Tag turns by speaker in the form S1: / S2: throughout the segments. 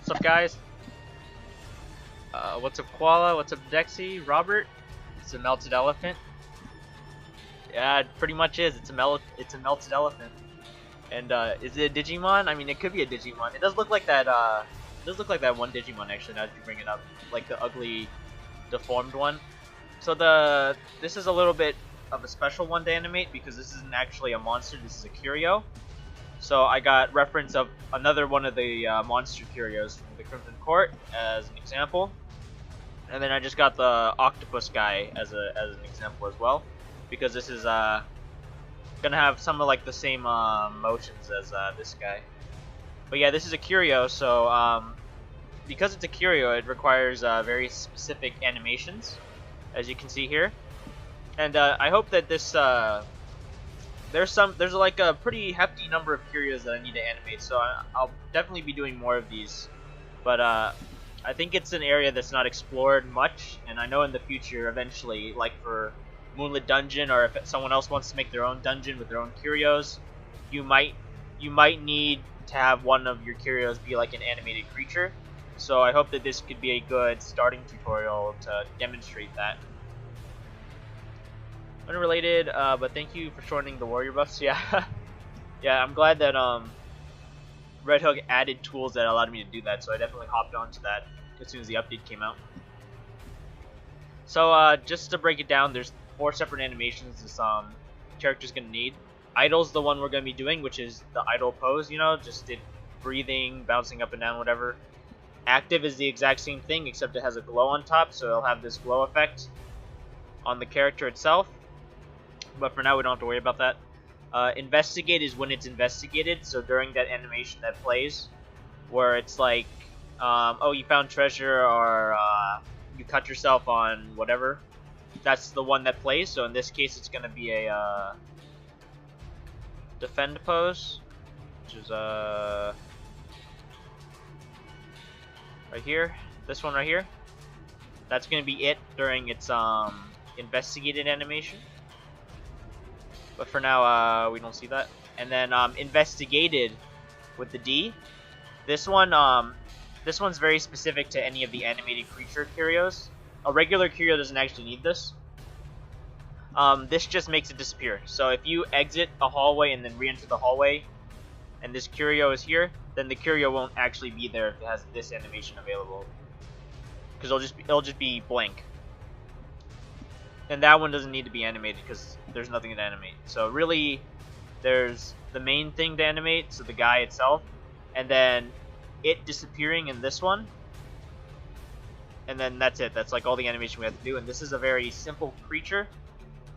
S1: What's up, guys? What's up, Koala? What's up, Dexy? Robert? It's a melted elephant. Yeah, it pretty much is. It's a melted elephant. And is it a Digimon? I mean, it could be a Digimon. It does look like that. It does look like that one Digimon actually. Now that you bring it up, like the ugly, deformed one. So this is a little bit of a special one to animate because this isn't actually a monster. This is a Curio. So I got reference of another one of the monster Curios from the Crimson Court as an example, and then I just got the octopus guy as an example as well, because this is gonna have some of like the same motions as this guy. But yeah, this is a Curio, so because it's a Curio, it requires very specific animations, as you can see here, and I hope that this there's like a pretty hefty number of Curios that I need to animate, so I'll definitely be doing more of these. But I think it's an area that's not explored much, and I know in the future, eventually, like for Moonlit Dungeon, or if someone else wants to make their own dungeon with their own Curios, you might need to have one of your Curios be like an animated creature. So I hope that this could be a good starting tutorial to demonstrate that. Unrelated, but thank you for shortening the warrior buffs. Yeah, yeah, I'm glad that Red Hook added tools that allowed me to do that, so I definitely hopped onto that as soon as the update came out. So just to break it down, there's 4 separate animations this character's gonna need. Idle's the one we're gonna be doing, which is the idle pose, you know, just breathing, bouncing up and down, whatever. Active is the exact same thing, except it has a glow on top, so it'll have this glow effect on the character itself. But for now, we don't have to worry about that. Investigate is when it's investigated, so during that animation that plays, where it's like, oh, you found treasure, or you cut yourself on whatever, that's the one that plays. So in this case, it's going to be a defend pose, which is right here, this one right here. That's going to be it during its investigated animation. But for now, we don't see that. And then investigated with the D. This one's very specific to any of the animated creature Curios. A regular Curio doesn't actually need this. This just makes it disappear. So if you exit a hallway and then re-enter the hallway, and this Curio is here, then the Curio won't actually be there if it has this animation available, because it'll just be blank. And that one doesn't need to be animated because there's nothing to animate. So really, there's the main thing to animate, so the guy itself, and then it disappearing in this one. And then that's it. That's like all the animation we have to do. And this is a very simple creature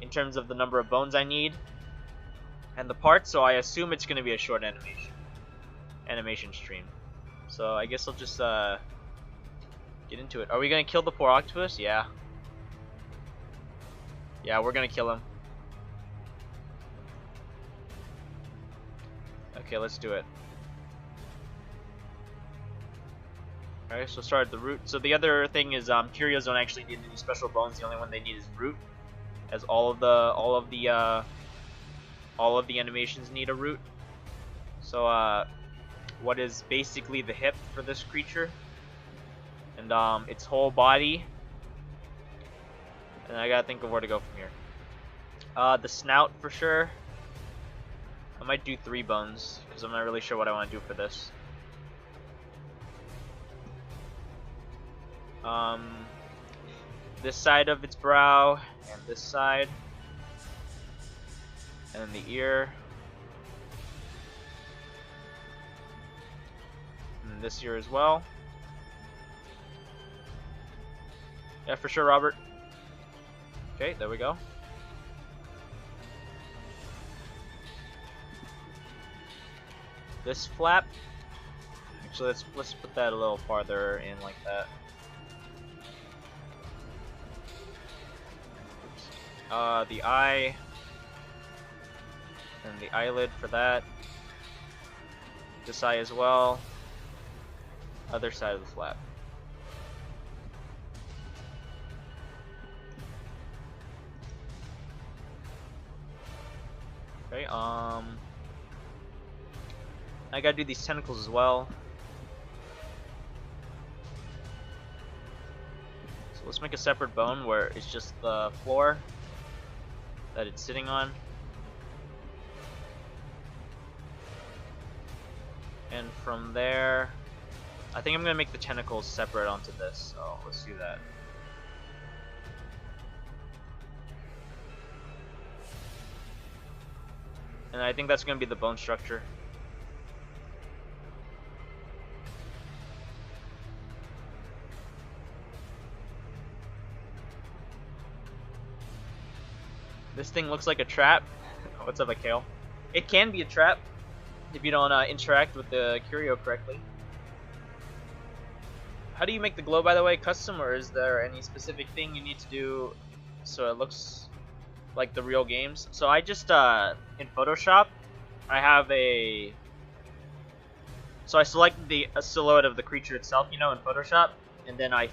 S1: in terms of the number of bones I need and the parts, so I assume it's going to be a short animation stream. So I guess I'll just get into it. Are we going to kill the poor octopus? Yeah. Yeah, we're gonna kill him. Okay, let's do it. Alright, so start at the root. So the other thing is, Curios don't actually need any special bones. The only one they need is root, as all of the animations need a root. So what is basically the hip for this creature, and its whole body. And I gotta think of where to go from here. The snout for sure. I might do 3 bones because I'm not really sure what I want to do for this. This side of its brow, and this side, and then the ear, and this ear as well. Yeah, for sure, Robert. Okay, there we go. This flap. Actually, let's put that a little farther in like that. Oops. The eye, and the eyelid for that. This eye as well. Other side of the flap. Okay, I gotta do these tentacles as well. So let's make a separate bone where it's just the floor that it's sitting on. And from there, I think I'm going to make the tentacles separate onto this, so let's do that. And I think that's going to be the bone structure. This thing looks like a trap. What's up, Akale? It can be a trap if you don't interact with the Curio correctly. How do you make the glow, by the way? Custom, or is there any specific thing you need to do so it looks like the real games? So I just, in Photoshop, I have a... So I select a silhouette of the creature itself, you know, in Photoshop, and then I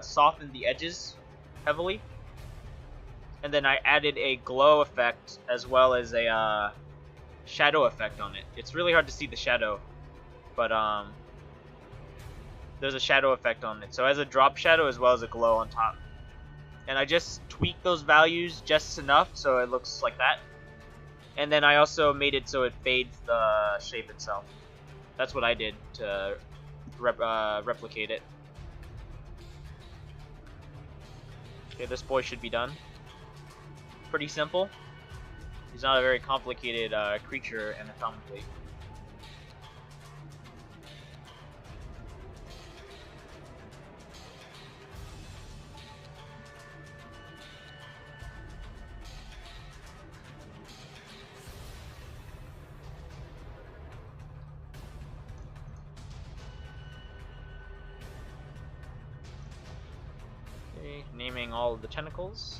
S1: soften the edges heavily. And then I added a glow effect as well as a shadow effect on it. It's really hard to see the shadow, but there's a shadow effect on it. So it has a drop shadow as well as a glow on top. And I just tweaked those values just enough so it looks like that. And then I also made it so it fades the shape itself. That's what I did to replicate it. Okay, this boy should be done. Pretty simple. He's not a very complicated creature anatomically. Okay, naming all of the tentacles.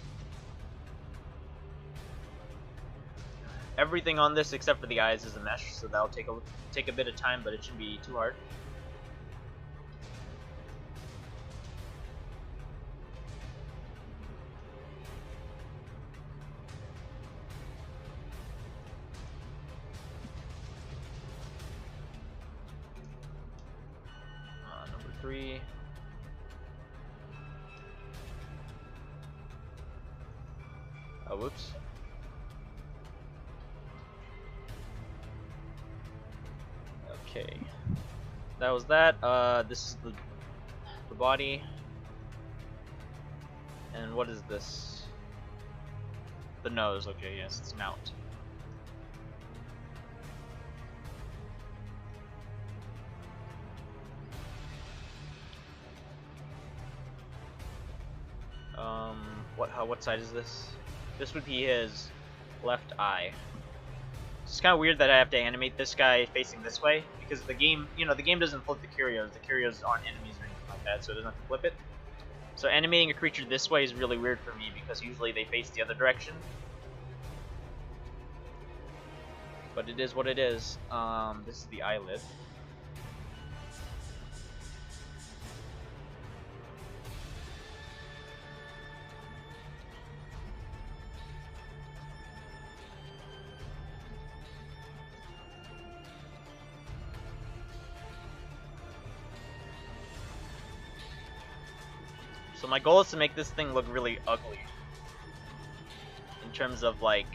S1: Everything on this except for the eyes is a mesh, so that'll take a bit of time, but it shouldn't be too hard. Number 3. Oh, whoops. Okay, that was that. This is the body, and what is this? The nose. Okay, yes, it's mount. What side is this? This would be his left eye. It's kind of weird that I have to animate this guy facing this way, because the game, you know, the game doesn't flip the Curios. The Curios aren't enemies or anything like that, so it doesn't have to flip it. So animating a creature this way is really weird for me, because usually they face the other direction. But it is what it is. This is the eyelid. So my goal is to make this thing look really ugly. In terms of like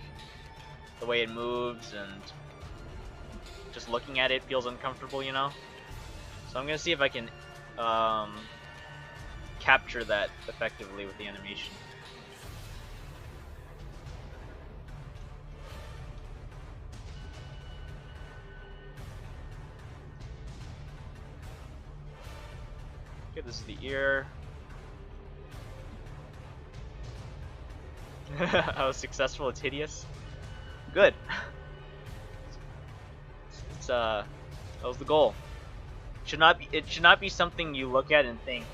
S1: the way it moves, and just looking at it feels uncomfortable, you know? So I'm gonna see if I can capture that effectively with the animation. Okay, this is the ear. I was successful. It's hideous. Good. It's that was the goal. It should not be something you look at and think,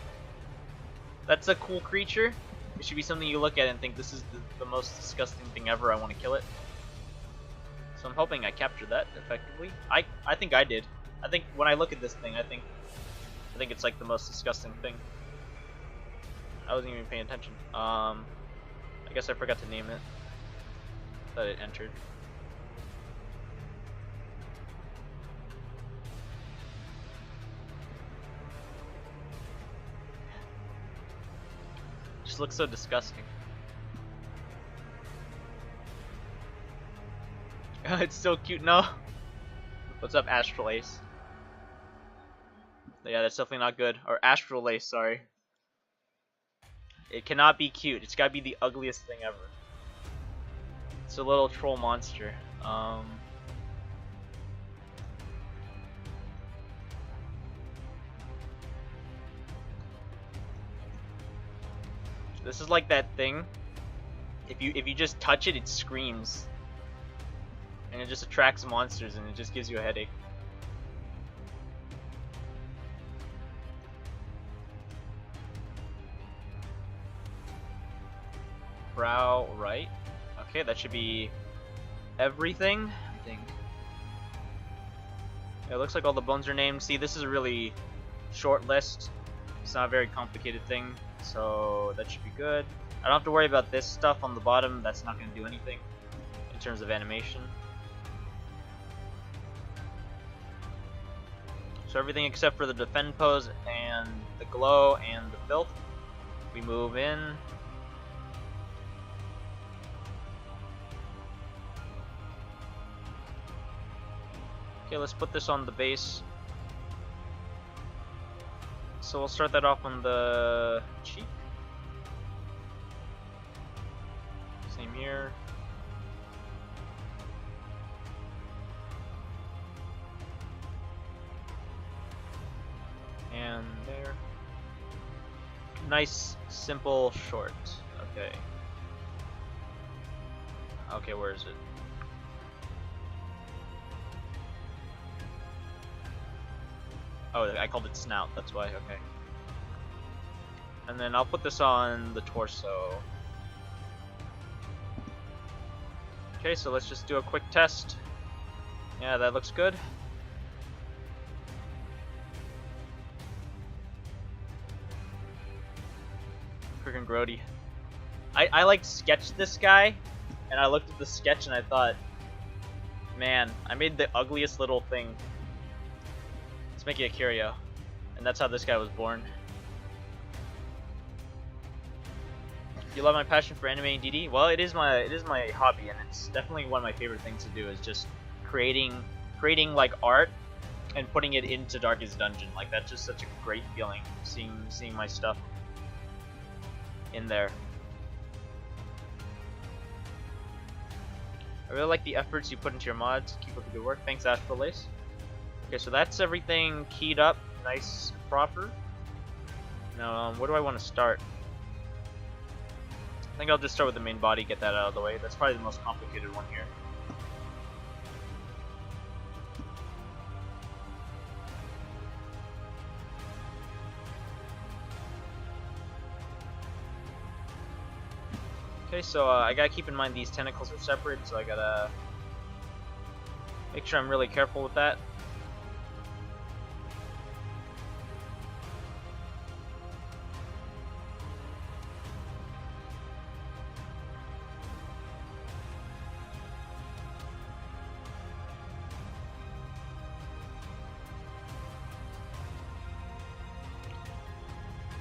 S1: that's a cool creature. It should be something you look at and think, this is the most disgusting thing ever. I want to kill it. So I'm hoping I captured that effectively. I think I did. I think when I look at this thing, I think it's like the most disgusting thing. I wasn't even paying attention. I guess I forgot to name it. That it entered. just looks so disgusting. It's so cute. No. What's up, Astral Ace? Yeah, that's definitely not good. Or Astral Ace, sorry. It cannot be cute. It's gotta be the ugliest thing ever. It's a little troll monster. This is like that thing. If you just touch it, it screams. And it just attracts monsters and it just gives you a headache. Brow right. Okay, that should be everything, I think. Yeah, it looks like all the bones are named. See, this is a really short list. It's not a very complicated thing, so that should be good. I don't have to worry about this stuff on the bottom. That's not going to do anything in terms of animation. So everything except for the defend pose and the glow and the filth. We move in. Okay, let's put this on the base. So we'll start that off on the cheek. Same here. And there. Nice, simple, short. Okay. Okay, where is it? Oh, I called it snout, that's why, okay. And then I'll put this on the torso. Okay, so let's just do a quick test. Yeah, that looks good. Freaking grody. I like sketched this guy, and I looked at the sketch and I thought, man, I made the ugliest little thing. Let's make it a Curio. And that's how this guy was born. You love my passion for animating DD? Well, it is my hobby, and it's definitely one of my favorite things to do is just creating like art and putting it into Darkest Dungeon. Like that's just such a great feeling, seeing my stuff in there. I really like the efforts you put into your mods. Keep up the good work. Thanks, Astral Lace. Okay, so that's everything keyed up, nice and proper. Now, where do I want to start? I think I'll just start with the main body, get that out of the way. That's probably the most complicated one here. Okay, so I gotta keep in mind these tentacles are separate, so I gotta make sure I'm really careful with that.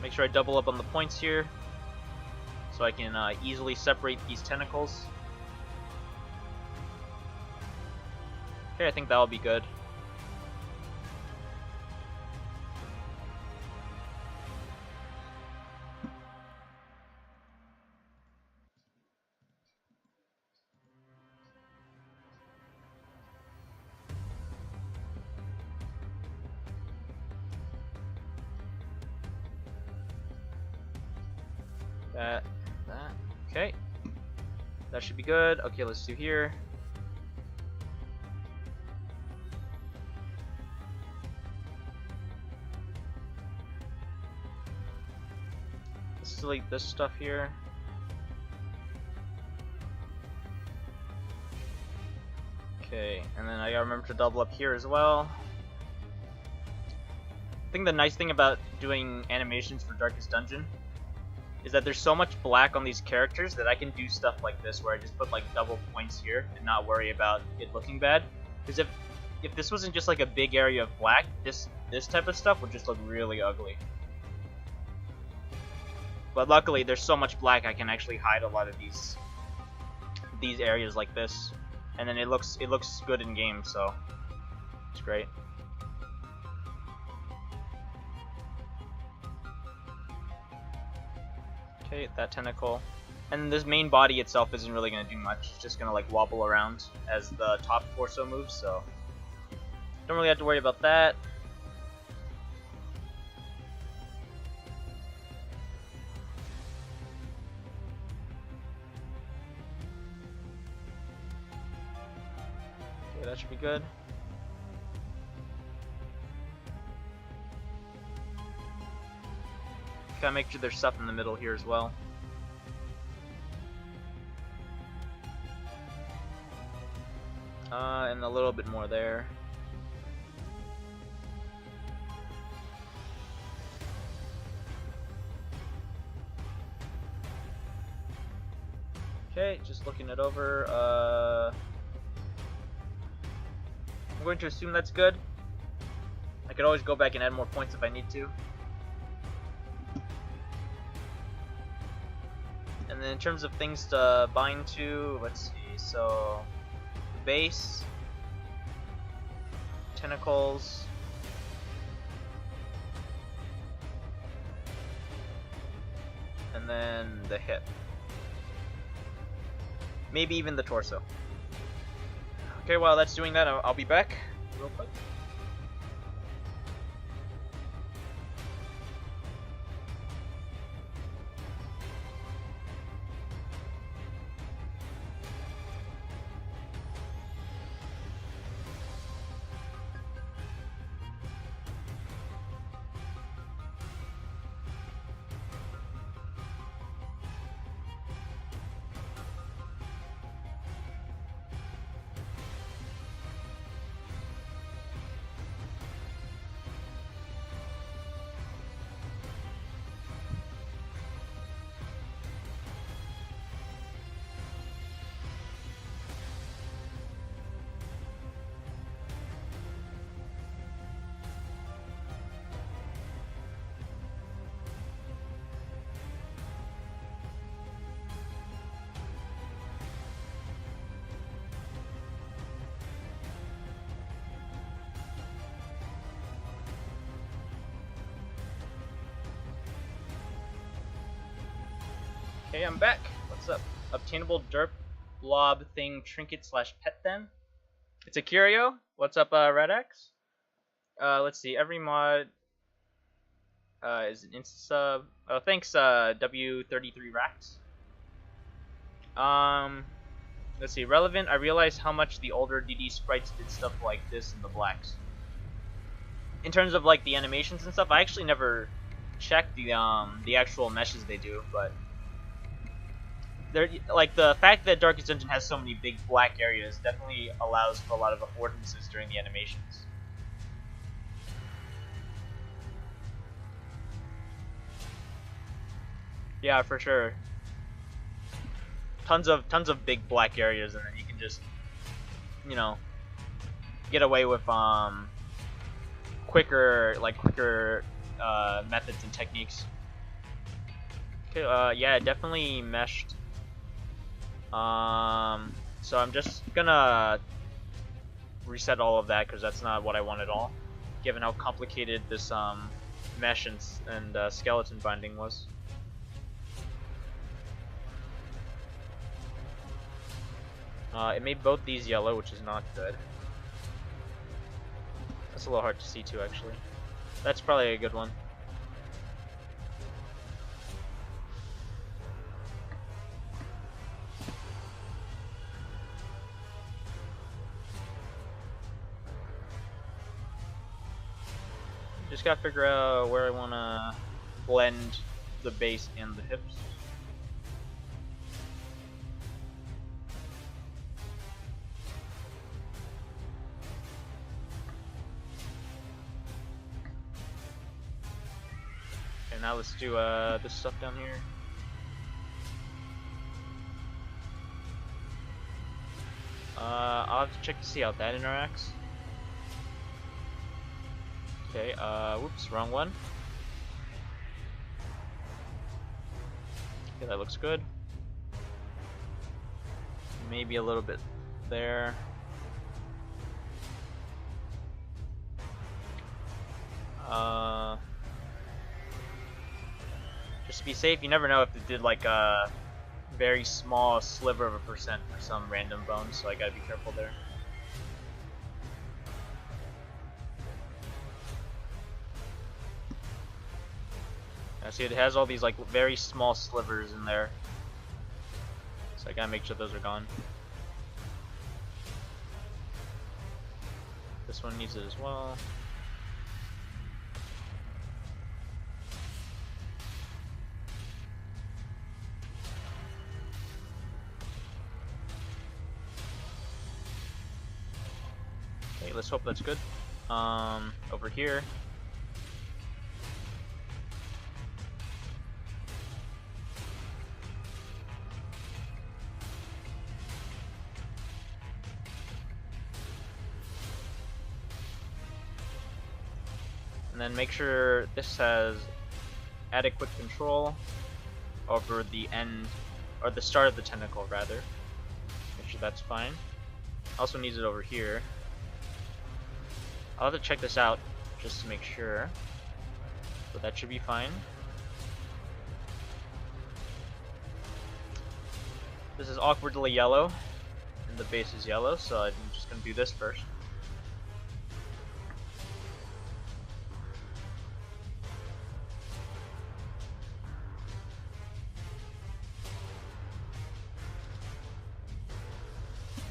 S1: Make sure I double up on the points here, so I can easily separate these tentacles. Okay, I think that'll be good. That. Okay. That should be good. Okay, let's do here. Let's delete this stuff here. Okay, and then I gotta remember to double up here as well. I think the nice thing about doing animations for Darkest Dungeon is that there's so much black on these characters that I can do stuff like this where I just put like double points here and not worry about it looking bad. Because if this wasn't just like a big area of black, this type of stuff would just look really ugly. But luckily, there's so much black I can actually hide a lot of these areas like this, and then it looks good in game, so it's great. Okay, that tentacle. And this main body itself isn't really going to do much. It's just going to like wobble around as the top torso moves, so don't really have to worry about that. Okay, that should be good. Gotta make sure there's stuff in the middle here as well. And a little bit more there. Okay, just looking it over. I'm going to assume that's good. I could always go back and add more points if I need to. And then in terms of things to bind to, let's see, so base, tentacles, and then the hip. Maybe even the torso. Okay, while that's doing that, I'll be back real quick. Okay, I'm back. What's up? Obtainable derp blob thing trinket slash pet then? It's a Curio. What's up, Redax? Let's see. Every mod is an insta sub. Oh, thanks, W33 Racks. Let's see. Relevant. I realized how much the older DD sprites did stuff like this in the blacks. In terms of like the animations and stuff, I actually never checked the actual meshes they do, but they're, like, the fact that Darkest Dungeon has so many big black areas definitely allows for a lot of affordances during the animations. Yeah, for sure. Tons of big black areas, and then you can just, you know, get away with quicker methods and techniques. Okay, yeah, definitely meshed. So I'm just gonna reset all of that because that's not what I want at all, given how complicated this mesh and skeleton binding was. It made both these yellow, which is not good. That's a little hard to see too, actually. That's probably a good one. Just gotta figure out where I wanna blend the base and the hips. Okay, now let's do this stuff down here. I'll have to check to see how that interacts. Okay, whoops, wrong one. Okay, that looks good. Maybe a little bit there. Just to be safe, you never know if it did like a very small sliver of a percent for some random bones, so I gotta be careful there. I see it has all these like very small slivers in there, so I gotta make sure those are gone. This one needs it as well. Okay, let's hope that's good. Over here. And then make sure this has adequate control over the end, or the start of the tentacle rather. Make sure that's fine. Also needs it over here. I'll have to check this out just to make sure, but that should be fine. This is awkwardly yellow, and the base is yellow, so I'm just going to do this first.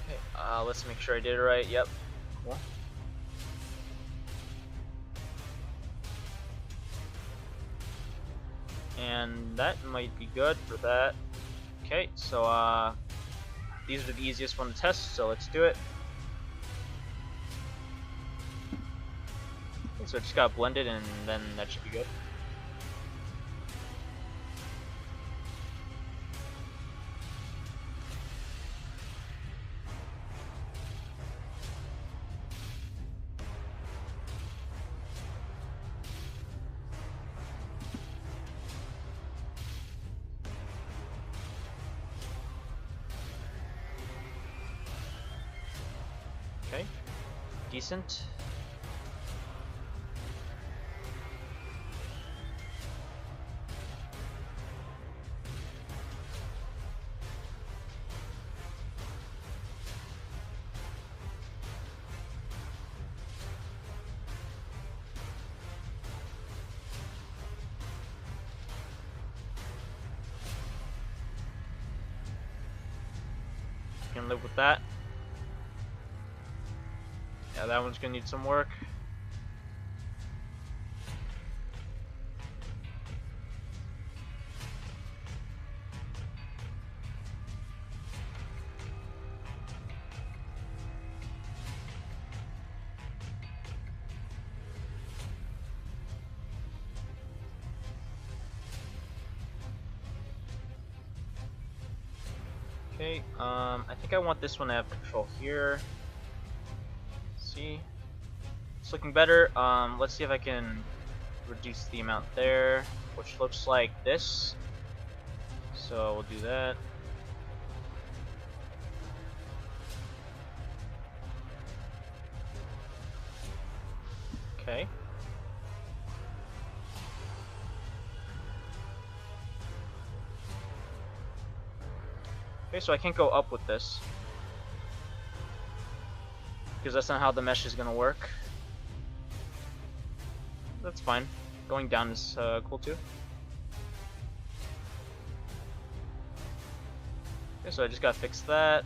S1: Okay, let's make sure I did it right. Yep, cool. And that might be good for that. Okay, so these are the easiest one to test, so let's do it. Okay, so it just got blended, and then that should be good. Okay, decent. Can live with that. Yeah, that one's gonna need some work. Okay, I think I want this one to have control here. See, it's looking better. Let's see if I can reduce the amount there, which looks like this. So we'll do that. Okay. Okay, so I can't go up with this, because that's not how the mesh is going to work. That's fine. Going down is cool too. Okay, so I just got to fix that.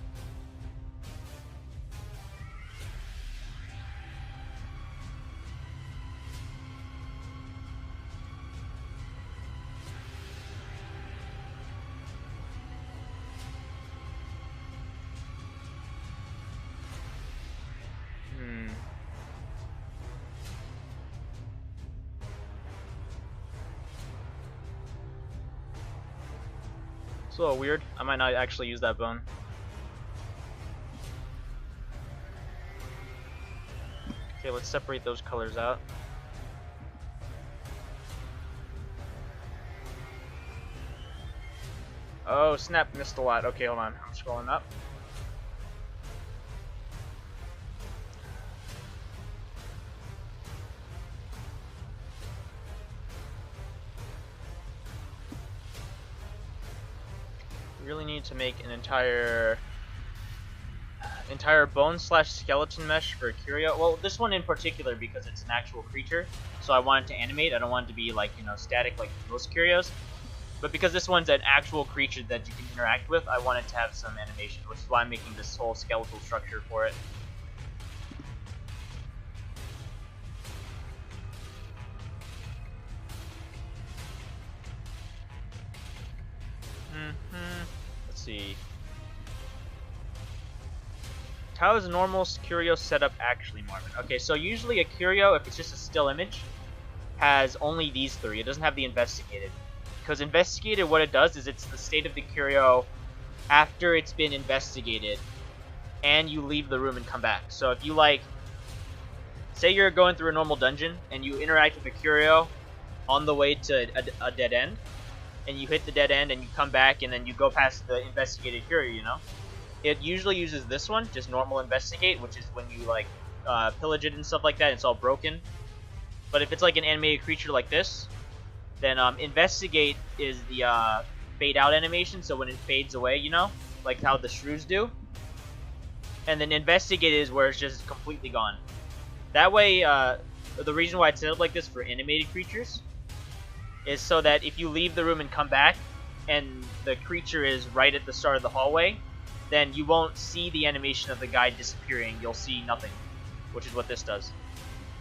S1: It's a little weird. I might not actually use that bone. Okay, let's separate those colors out. Oh snap, missed a lot. Okay, hold on. I'm scrolling up. Really need to make an entire bone slash skeleton mesh for Curio. Well, this one in particular because it's an actual creature, so I want it to animate. I don't want it to be like, you know, static like most Curios. But because this one's an actual creature that you can interact with, I want it to have some animation, which is why I'm making this whole skeletal structure for it. Let's see. How is a normal Curio setup actually, Marvin? Okay, so usually a Curio, if it's just a still image, has only these three. It doesn't have the investigated. Because investigated, what it does is it's the state of the Curio after it's been investigated, and you leave the room and come back. So if you, like, say you're going through a normal dungeon, and you interact with a Curio on the way to a dead end, and you hit the dead end, and you come back, and then you go past the investigated Curio, you know? It usually uses this one, just normal investigate, which is when you, like, pillage it and stuff like that, and it's all broken. But if it's like an animated creature like this, then investigate is the fade out animation, so when it fades away, you know, like how the shrews do. And then investigate is where it's just completely gone. That way, the reason why it's set up like this for animated creatures is so that if you leave the room and come back, and the creature is right at the start of the hallway, then you won't see the animation of the guy disappearing. You'll see nothing, which is what this does.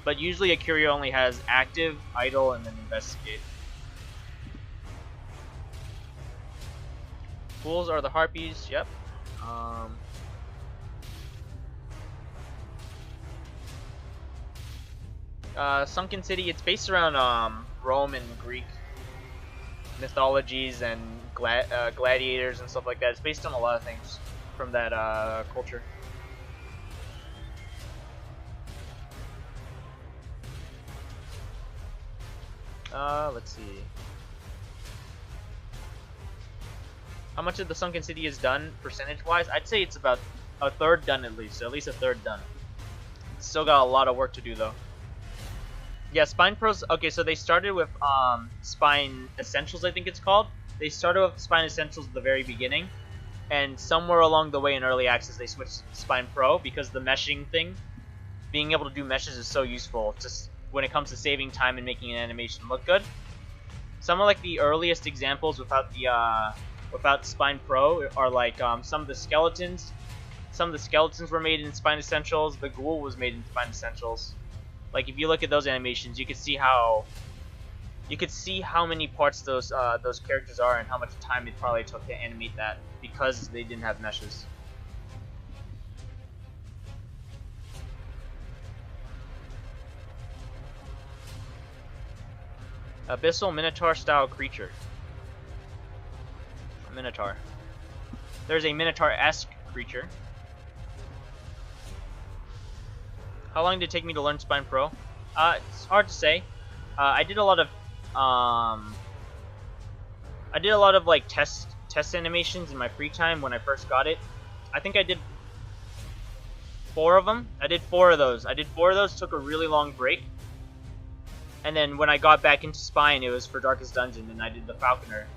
S1: But usually a Curio only has active, idle, and then investigate. Fools are the harpies, yep. Sunken City, it's based around Rome and Greek mythologies and gladiators and stuff like that. It's based on a lot of things from that culture. Let's see. How much of the Sunken City is done percentage-wise? I'd say it's about a third done at least. So at least a third done. Still got a lot of work to do though. Yeah, Spine Pros. Okay, so they started with Spine Essentials, I think it's called. They started with Spine Essentials at the very beginning, and somewhere along the way in early access they switched to Spine Pro because the meshing thing, being able to do meshes is so useful just when it comes to saving time and making an animation look good. Some of like the earliest examples without the without Spine Pro are like some of the skeletons. Some of the skeletons were made in Spine Essentials. The ghoul was made in Spine Essentials. Like if you look at those animations, you could see how many parts those characters are and how much time it probably took to animate that because they didn't have meshes. Abyssal Minotaur style creature. A Minotaur. There's a Minotaur-esque creature. How long did it take me to learn Spine Pro? It's hard to say. I did a lot of like test animations in my free time when I first got it. I think I did 4 of them. I did 4 of those. Took a really long break. And then when I got back into Spine, it was for Darkest Dungeon, and I did the Falconer.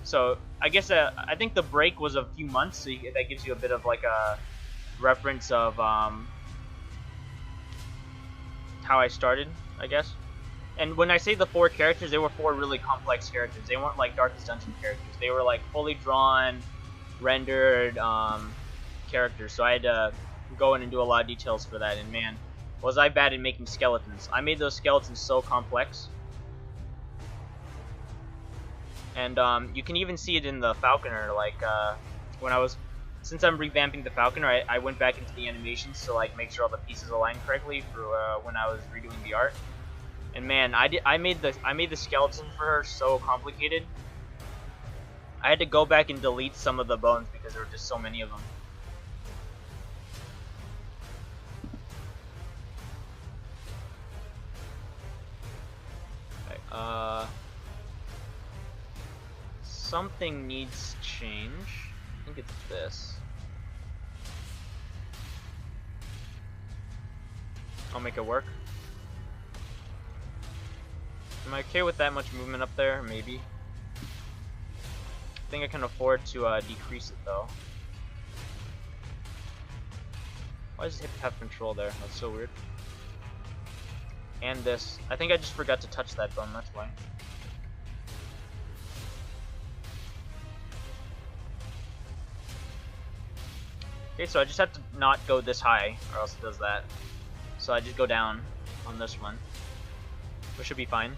S1: So I guess I think the break was a few months, so that gives you a bit of like a reference of how I started, I guess. And when I say the 4 characters, they were 4 really complex characters. They weren't like Darkest Dungeon characters. They were like fully drawn, rendered characters. So I had to go in and do a lot of details for that. And man, was I bad at making skeletons. I made those skeletons so complex. And you can even see it in the Falconer. Like since I'm revamping the Falconer, I went back into the animations to like make sure all the pieces align correctly for when I was redoing the art. And man, I made the skeleton for her so complicated. I had to go back and delete some of the bones because there were just so many of them. Okay, something needs change. I think it's this. I'll make it work. Am I okay with that much movement up there? Maybe. I think I can afford to decrease it though. Why does hip have control there? That's so weird. And this. I think I just forgot to touch that bone, that's why. Okay, so I just have to not go this high, or else it does that. So I just go down on this one. Which should be fine.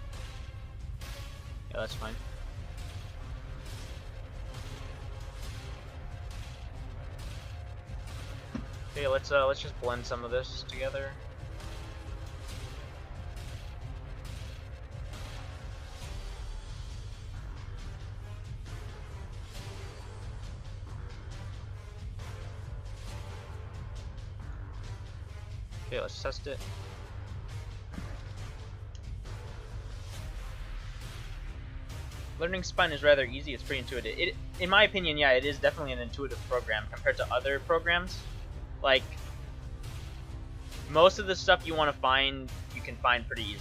S1: Yeah, that's fine. Okay, let's just blend some of this together. Okay, let's test it. Learning Spine is rather easy, it's pretty intuitive. In my opinion, yeah, it is definitely an intuitive program compared to other programs. Like, most of the stuff you want to find, you can find pretty easily.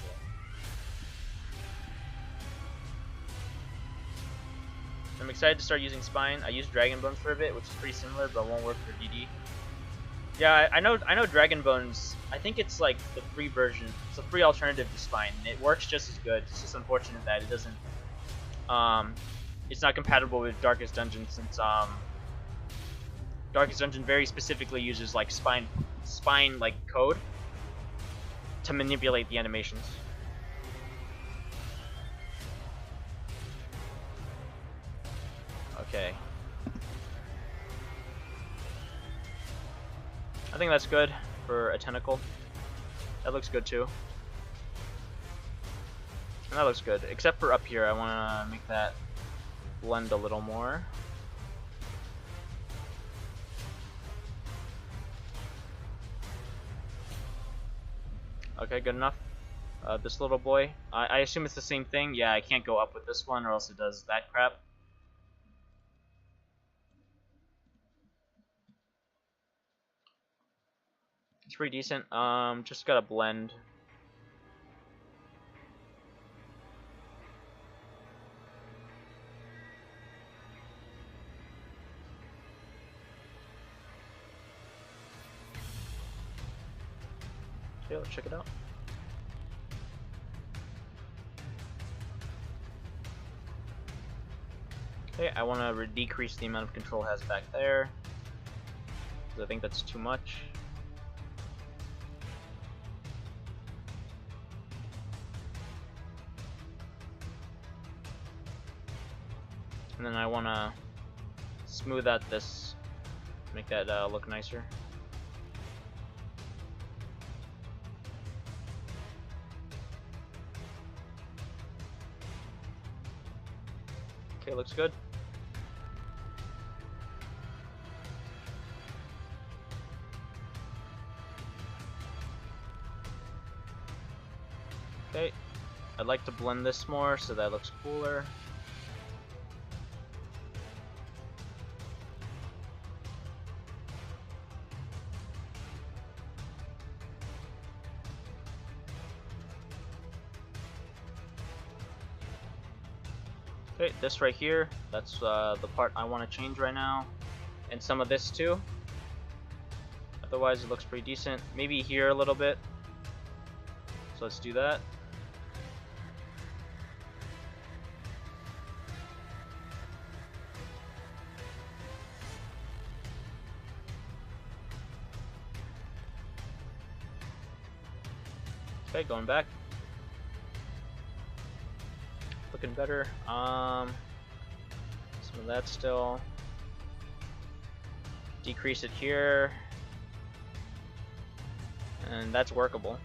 S1: I'm excited to start using Spine. I used Dragon Bones for a bit, which is pretty similar, but won't work for DD. Yeah, I know Dragon Bones. I think it's like the free version. It's a free alternative to Spine. It works just as good. It's just unfortunate that it doesn't. It's not compatible with Darkest Dungeon since Darkest Dungeon very specifically uses like spine like code to manipulate the animations. Okay. I think that's good for a tentacle. That looks good too. And that looks good, except for up here. I want to make that blend a little more. Okay, good enough. This little boy, I assume it's the same thing. Yeah, I can't go up with this one or else it does that crap. It's pretty decent. Just gotta blend. Okay, let's check it out. Okay, I want to decrease the amount of control it has back there, because I think that's too much. And then I want to smooth out this, make that look nicer. Okay, looks good. Okay, I'd like to blend this more so that looks cooler. Okay, this right here, that's the part I want to change right now. And some of this too. Otherwise it looks pretty decent. Maybe here a little bit. So let's do that. Okay, going back. Looking better. Some of that still. Decrease it here. And that's workable.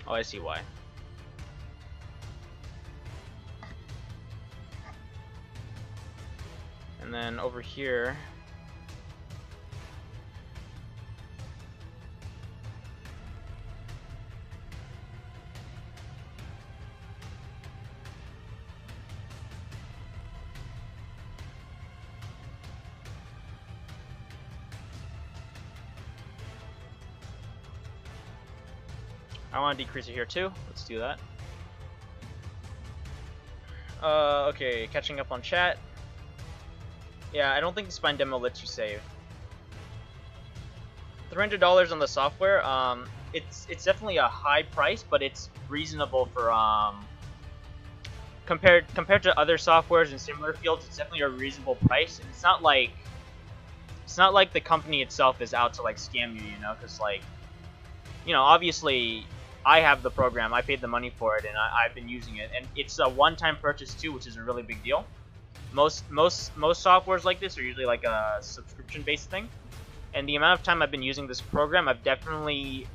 S1: Oh, I see why. And then over here, I want to decrease it here too. Let's do that. Okay, catching up on chat. Yeah, I don't think the Spine demo lets you save. $300 on the software. It's definitely a high price, but it's reasonable for compared to other softwares in similar fields. It's definitely a reasonable price, and it's not like the company itself is out to like scam you, you know, because like, you know, obviously I have the program, I paid the money for it, and I've been using it, and it's a one-time purchase too, which is a really big deal. Most softwares like this are usually like a subscription-based thing, and the amount of time I've been using this program, I've definitely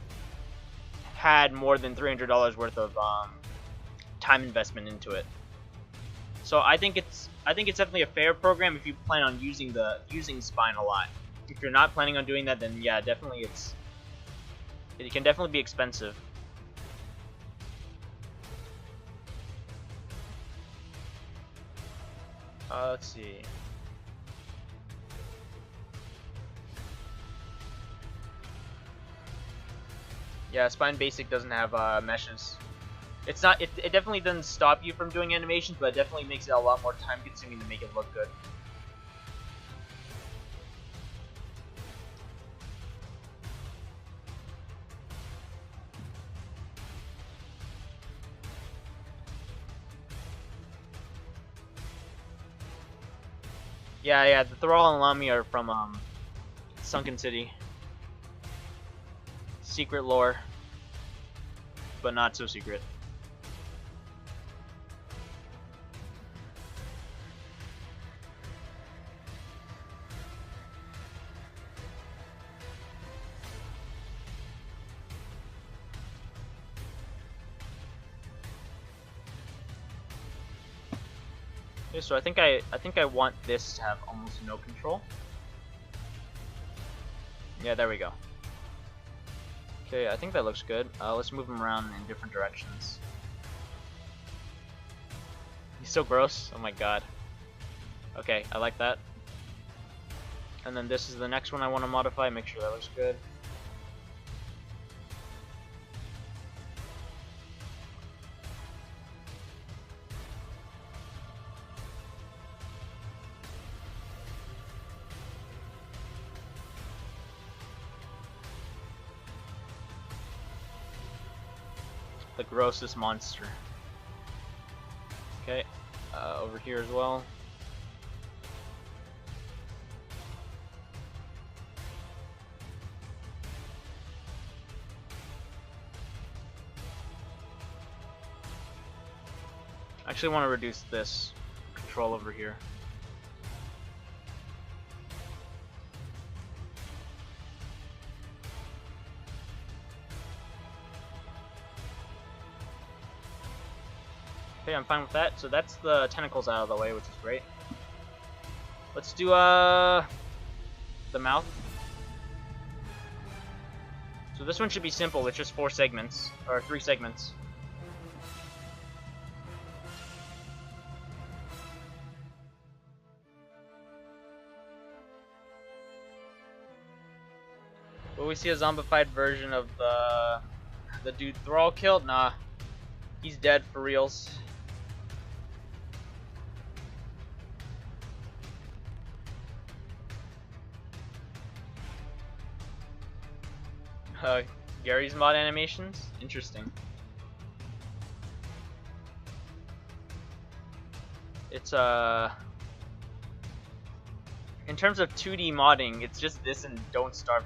S1: had more than $300 worth of time investment into it. So I think it's definitely a fair program if you plan on using Spine a lot. If you're not planning on doing that, then yeah, definitely it can definitely be expensive. Let's see. Yeah, Spine Basic doesn't have meshes. It's not. It definitely doesn't stop you from doing animations, but it definitely makes it a lot more time consuming to make it look good. Yeah, the Thrall and Lamy are from Sunken City. Secret lore, but not so secret. Okay, so I think I want this to have almost no control. Yeah, there we go. Okay, I think that looks good. Let's move him around in different directions. He's so gross. Oh my god. Okay, I like that. And then this is the next one I want to modify. Make sure that looks good. The grossest monster. Okay, over here as well. I actually want to reduce this control over here. Okay, I'm fine with that. So that's the tentacles out of the way, which is great. Let's do the mouth. So this one should be simple. It's just 4 segments, or 3 segments. Will we see a zombified version of the dude Thrall killed? Nah, he's dead for reals. Gary's mod animations? Interesting. It's in terms of 2D modding, it's just this and Don't Starve.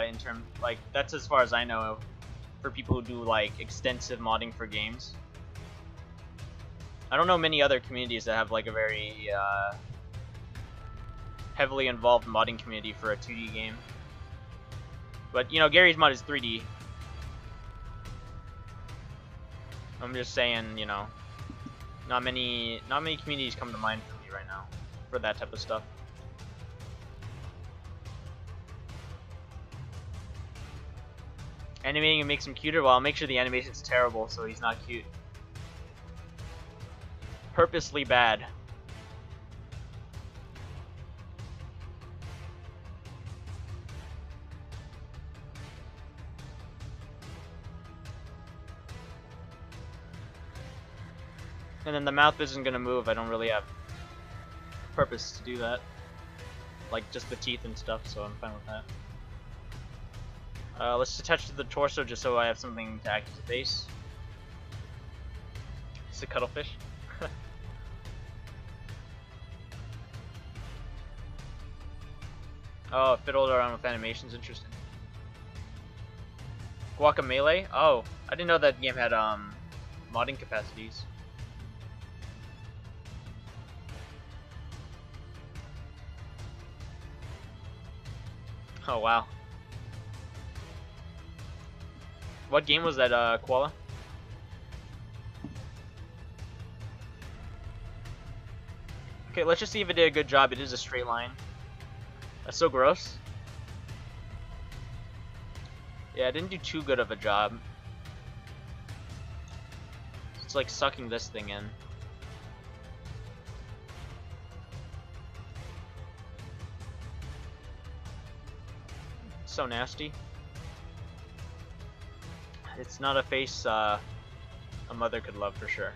S1: In terms, like, that's as far as I know for people who do like extensive modding for games. I don't know many other communities that have like a very heavily involved modding community for a 2D game. But you know, Gary's mod is 3D. I'm just saying, you know, not many communities come to mind for me right now for that type of stuff. Animating and makes him cuter. Well, I'll make sure the animation's terrible so he's not cute. Purposely bad. And then the mouth isn't gonna move. I don't really have purpose to do that. Like just the teeth and stuff, so I'm fine with that. Let's attach to the torso just so I have something to act as a base. It's a cuttlefish. Oh, fiddled around with animations, interesting. Guacamelee? Oh, I didn't know that game had modding capacities. Oh wow. What game was that, Koala? Okay, let's just see if it did a good job. It is a straight line. That's so gross. Yeah, I didn't do too good of a job. It's like sucking this thing in. So nasty. It's not a face a mother could love for sure.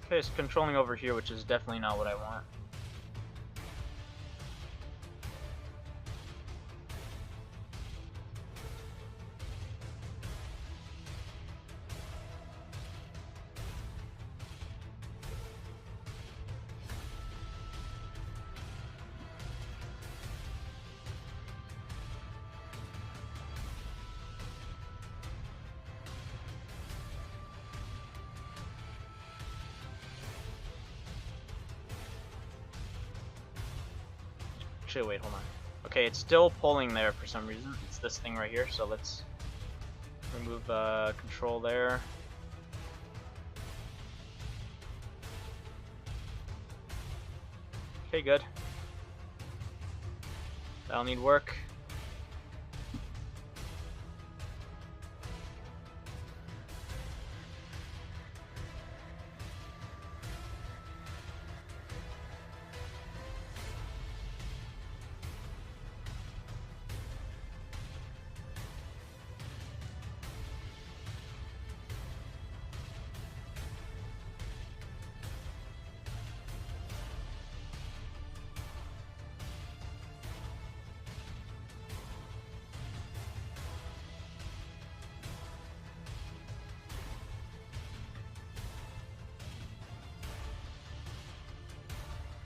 S1: Okay, it's controlling over here, which is definitely not what I want. Actually, wait, hold on. Okay, it's still pulling there for some reason. It's this thing right here, so let's remove control there. Okay, good. That'll need work.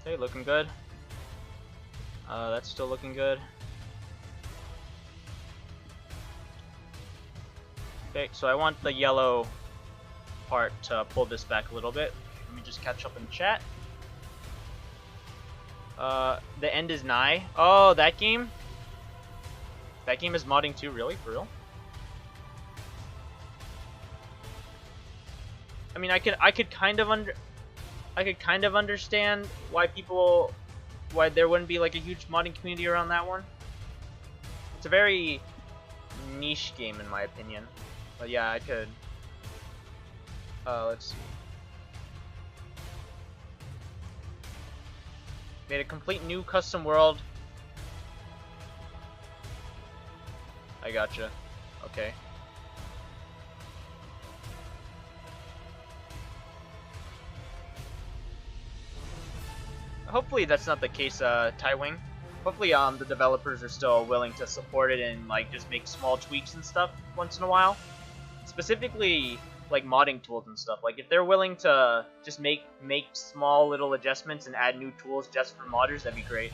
S1: Okay, looking good. That's still looking good. Okay, so I want the yellow part to pull this back a little bit. Let me just catch up in chat. The end is nigh. Oh, that game? That game is modding too, really? For real? I mean, I could kind of understand why there wouldn't be like a huge modding community around that one. It's a very niche game in my opinion. But yeah, I could. Let's see. Made a complete new custom world. I gotcha. Okay. Hopefully that's not the case, Tywing. Hopefully the developers are still willing to support it and like just make small tweaks and stuff once in a while. Specifically like modding tools and stuff. Like if they're willing to just make small little adjustments and add new tools just for modders, that'd be great.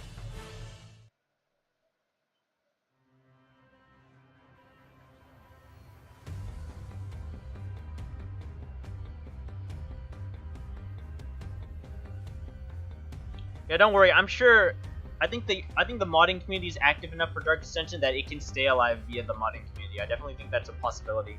S1: Yeah, don't worry. I'm sure I think the modding community is active enough for Dark Ascension that it can stay alive via the modding community. I definitely think that's a possibility.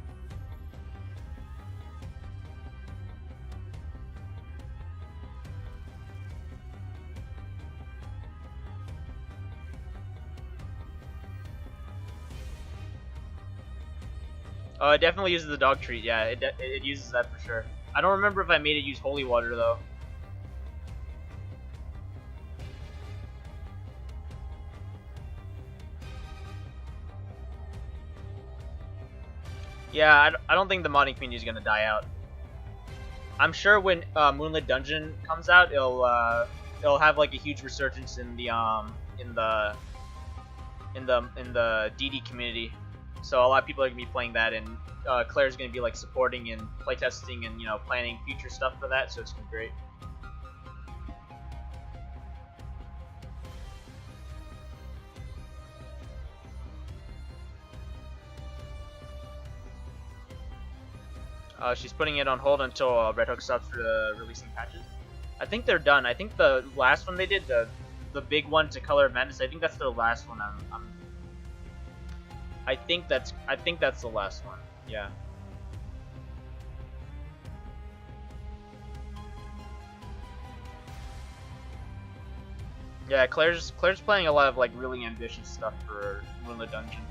S1: Oh, it definitely uses the dog treat. Yeah, it uses that for sure. I don't remember if I made it use holy water though. Yeah, I don't think the modding community is gonna die out. I'm sure when Moonlit Dungeon comes out, it'll have like a huge resurgence in the DD community. So a lot of people are gonna be playing that, and Claire's gonna be like supporting and playtesting and planning future stuff for that. So it's gonna be great. She's putting it on hold until Red Hook stops releasing patches. I think they're done. I think the last one they did, the big one to Color of Madness, I think that's the last one. I think that's the last one. Yeah. Yeah, Claire's playing a lot of like really ambitious stuff for Moonlit Dungeon.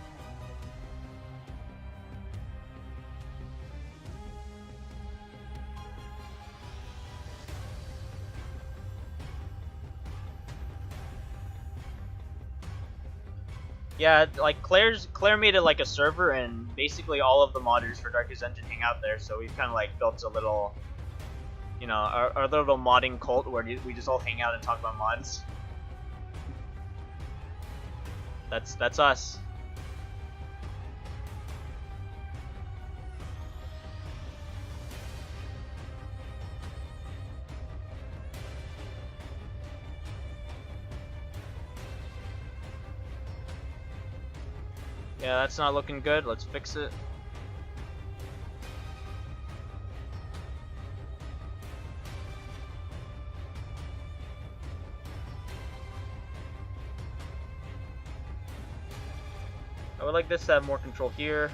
S1: Yeah, like Claire made it like a server, and basically all of the modders for Darkest Dungeon hang out there. So we've kind of like built a little, our little modding cult where we just all hang out and talk about mods. That's us. Yeah, that's not looking good. Let's fix it. I would like this to have more control here.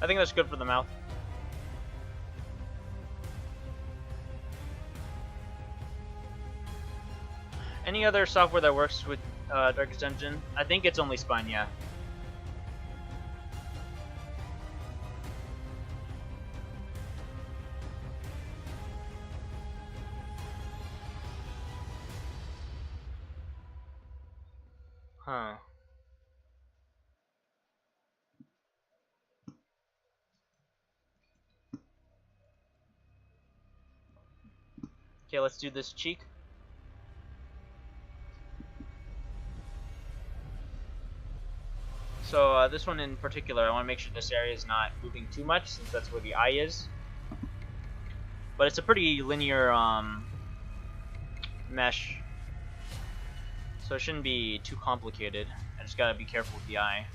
S1: I think that's good for the mouth. Any other software that works with Darkest Dungeon? I think it's only Spine, yeah. Huh. Okay, let's do this cheek. So this one in particular, I want to make sure this area is not moving too much, since that's where the eye is. But it's a pretty linear mesh, so it shouldn't be too complicated. I just gotta be careful with the eye.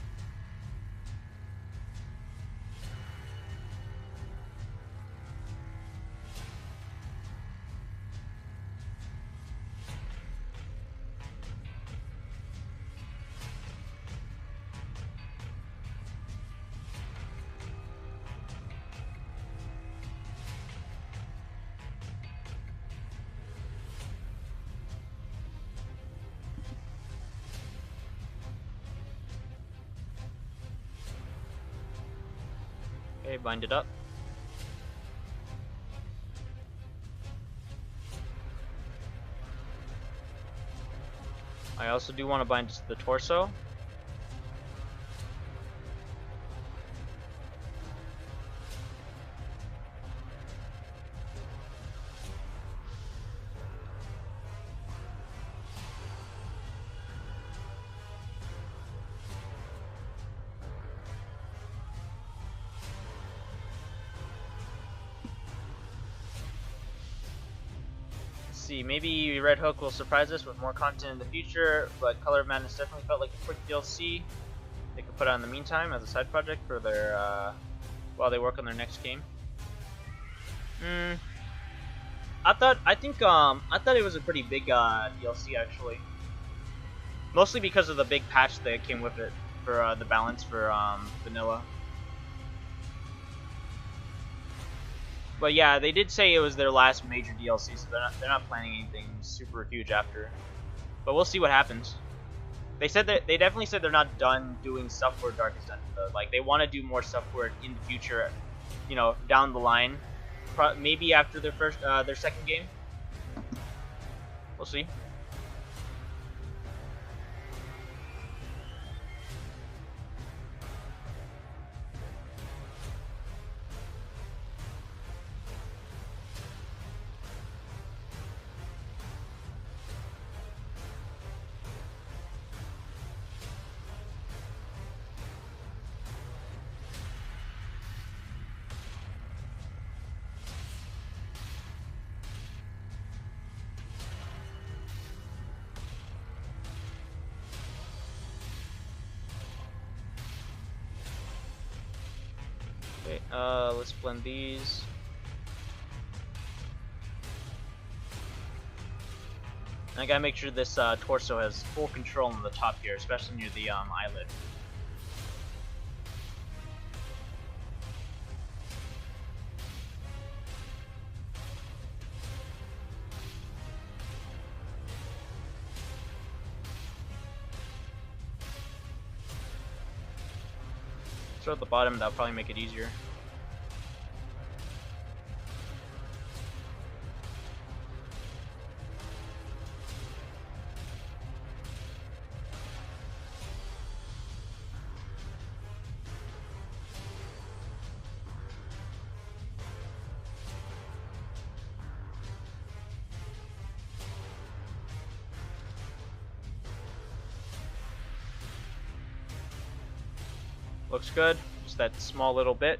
S1: Okay, bind it up. I also do want to bind the torso. see, maybe Red Hook will surprise us with more content in the future, but Color of Madness definitely felt like a quick DLC they could put on in the meantime as a side project for their while they work on their next game. I thought it was a pretty big DLC actually, mostly because of the big patch that came with it for the balance for vanilla. But yeah, they did say it was their last major DLC, so they're not planning anything super huge after. But we'll see what happens. They said that they definitely said they're not done doing stuff for Darkest Dungeon though. Like they want to do more stuff for it in the future, you know, down the line. Maybe after their second game. We'll see. Okay, let's blend these. And I gotta make sure this torso has full control on the top here, especially near the eyelid. Start at the bottom, that'll probably make it easier. Looks good, just that small little bit.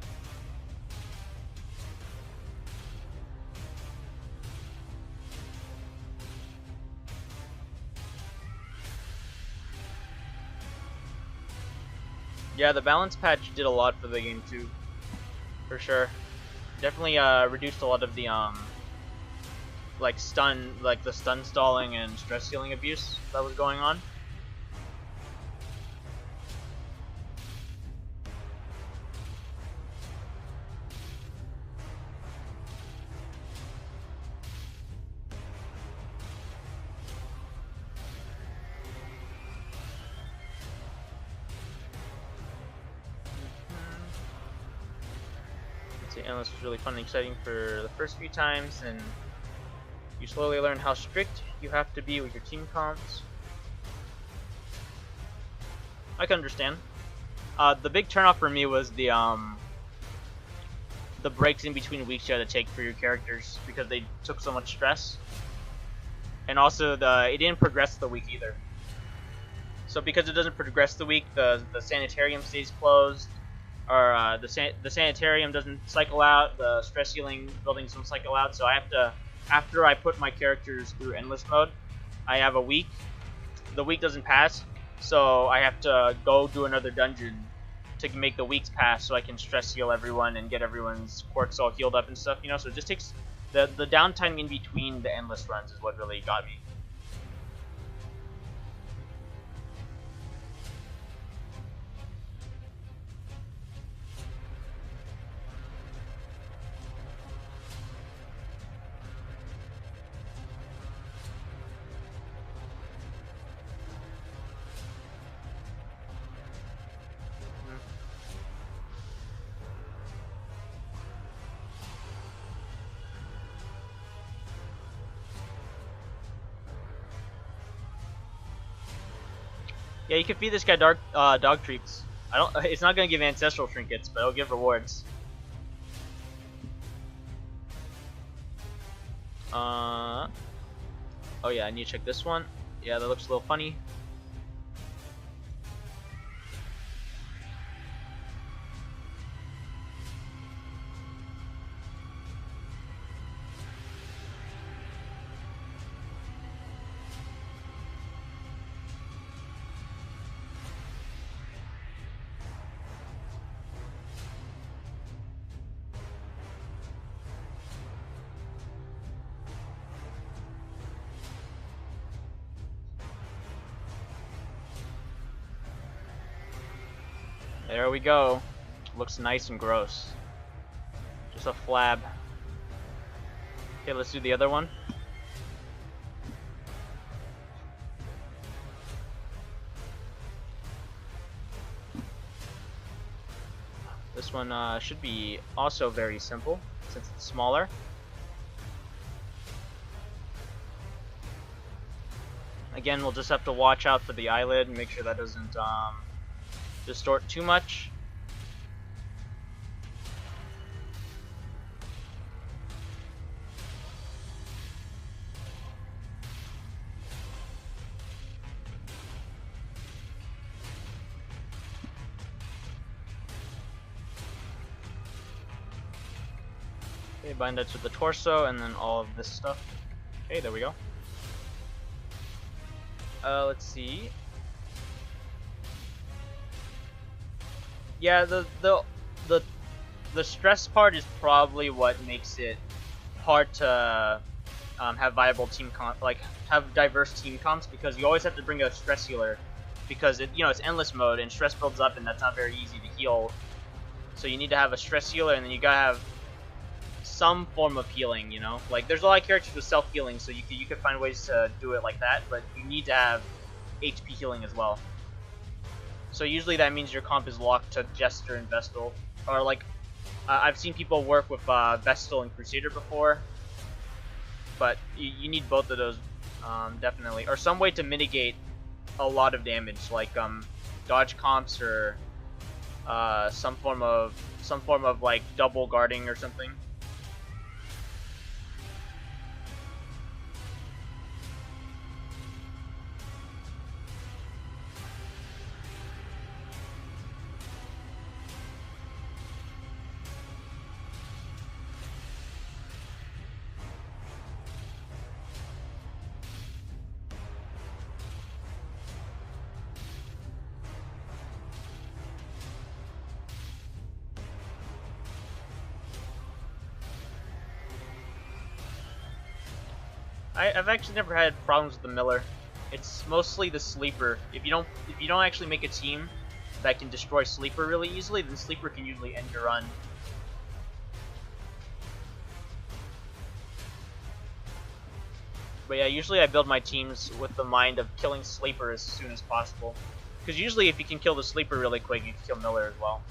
S1: Yeah, the balance patch did a lot for the game too, for sure. Definitely reduced a lot of the like the stun stalling and stress healing abuse that was going on. Endless was really fun and exciting for the first few times, and you slowly learn how strict you have to be with your team comps. I can understand. The big turnoff for me was the breaks in between weeks you had to take for your characters because they took so much stress, and also it didn't progress the week either. So because it doesn't progress the week, the sanitarium stays closed. Or the sanitarium doesn't cycle out, the stress healing buildings don't cycle out, so I have to, after I put my characters through endless mode, I have a week. The week doesn't pass, so I have to go do another dungeon to make the weeks pass so I can stress heal everyone and get everyone's quirks all healed up and stuff, you know, so it just takes, the downtime in between the endless runs is what really got me. Yeah, you can feed this guy dog treats. It's not gonna give ancestral trinkets, but it'll give rewards. Oh yeah, I need to check this one. Yeah, that looks a little funny. There we go. Looks nice and gross. Just a flab. Okay, let's do the other one. This one should be also very simple since it's smaller. Again, we'll just have to watch out for the eyelid and make sure that doesn't distort too much. Okay, bind that to the torso and then all of this stuff. Okay, there we go. Let's see. Yeah, the stress part is probably what makes it hard to have viable team have diverse team comps, because you always have to bring a stress healer, because it's endless mode and stress builds up and that's not very easy to heal. So you need to have a stress healer, and then you gotta have some form of healing, like there's a lot of characters with self-healing, so you could find ways to do it like that, but you need to have HP healing as well. So usually that means your comp is locked to Jester and Vestal, or like I've seen people work with Vestal and Crusader before, but you need both of those definitely, or some way to mitigate a lot of damage, like dodge comps or some form of like double guarding or something. I've actually never had problems with the Miller. It's mostly the Sleeper. If you don't actually make a team that can destroy Sleeper really easily, then Sleeper can usually end your run. But yeah, usually I build my teams with the mind of killing Sleeper as soon as possible. Because usually if you can kill the Sleeper really quick, you can kill Miller as well.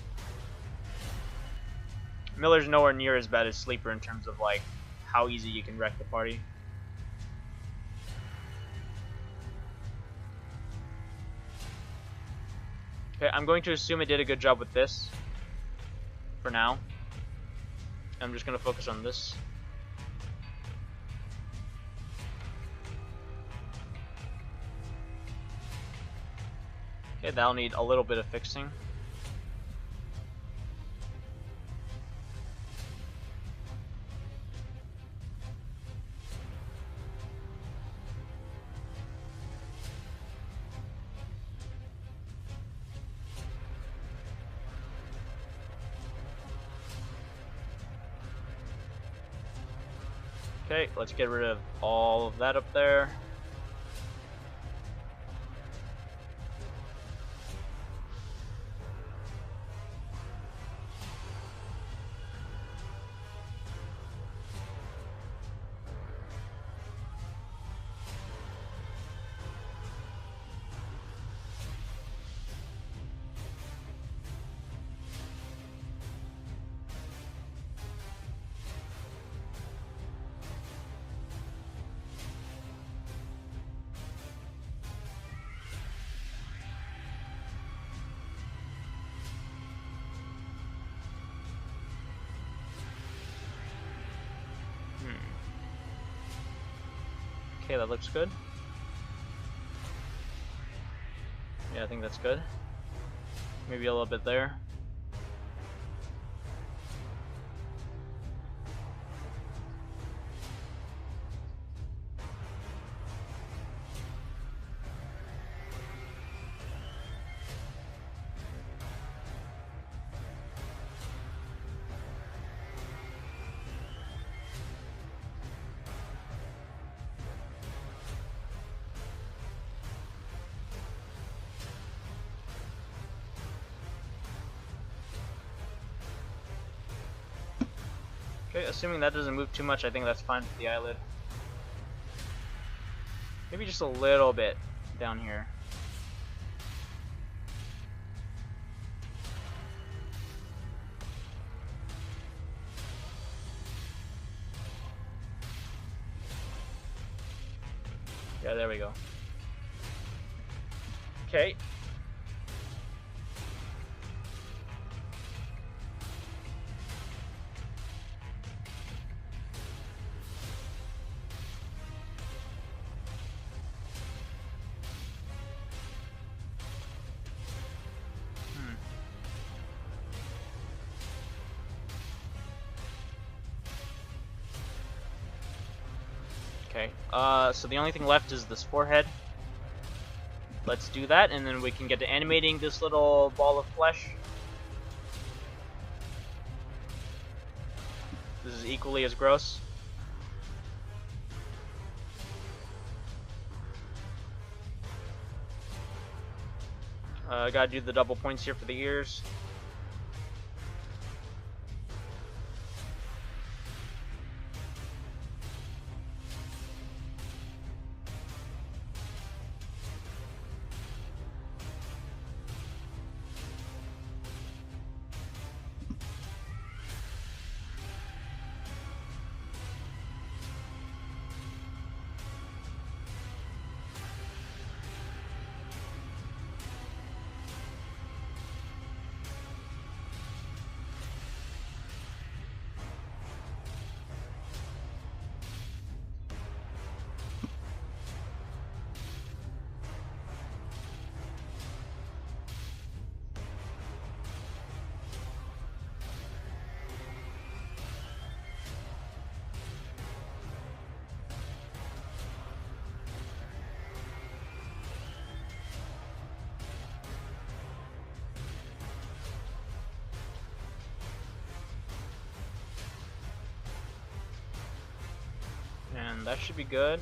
S1: Miller's nowhere near as bad as Sleeper in terms of like how easy you can wreck the party. Okay, I'm going to assume it did a good job with this for now. I'm just going to focus on this. Okay, that'll need a little bit of fixing. Okay, let's get rid of all of that up there. Okay, that looks good. Yeah, I think that's good. Maybe a little bit there. Okay, assuming that doesn't move too much, I think that's fine for the eyelid. Maybe just a little bit down here. Yeah, there we go. Okay. Okay, so the only thing left is this forehead. Let's do that, and then we can get to animating this little ball of flesh. This is equally as gross. I gotta do the double points here for the ears. And that should be good.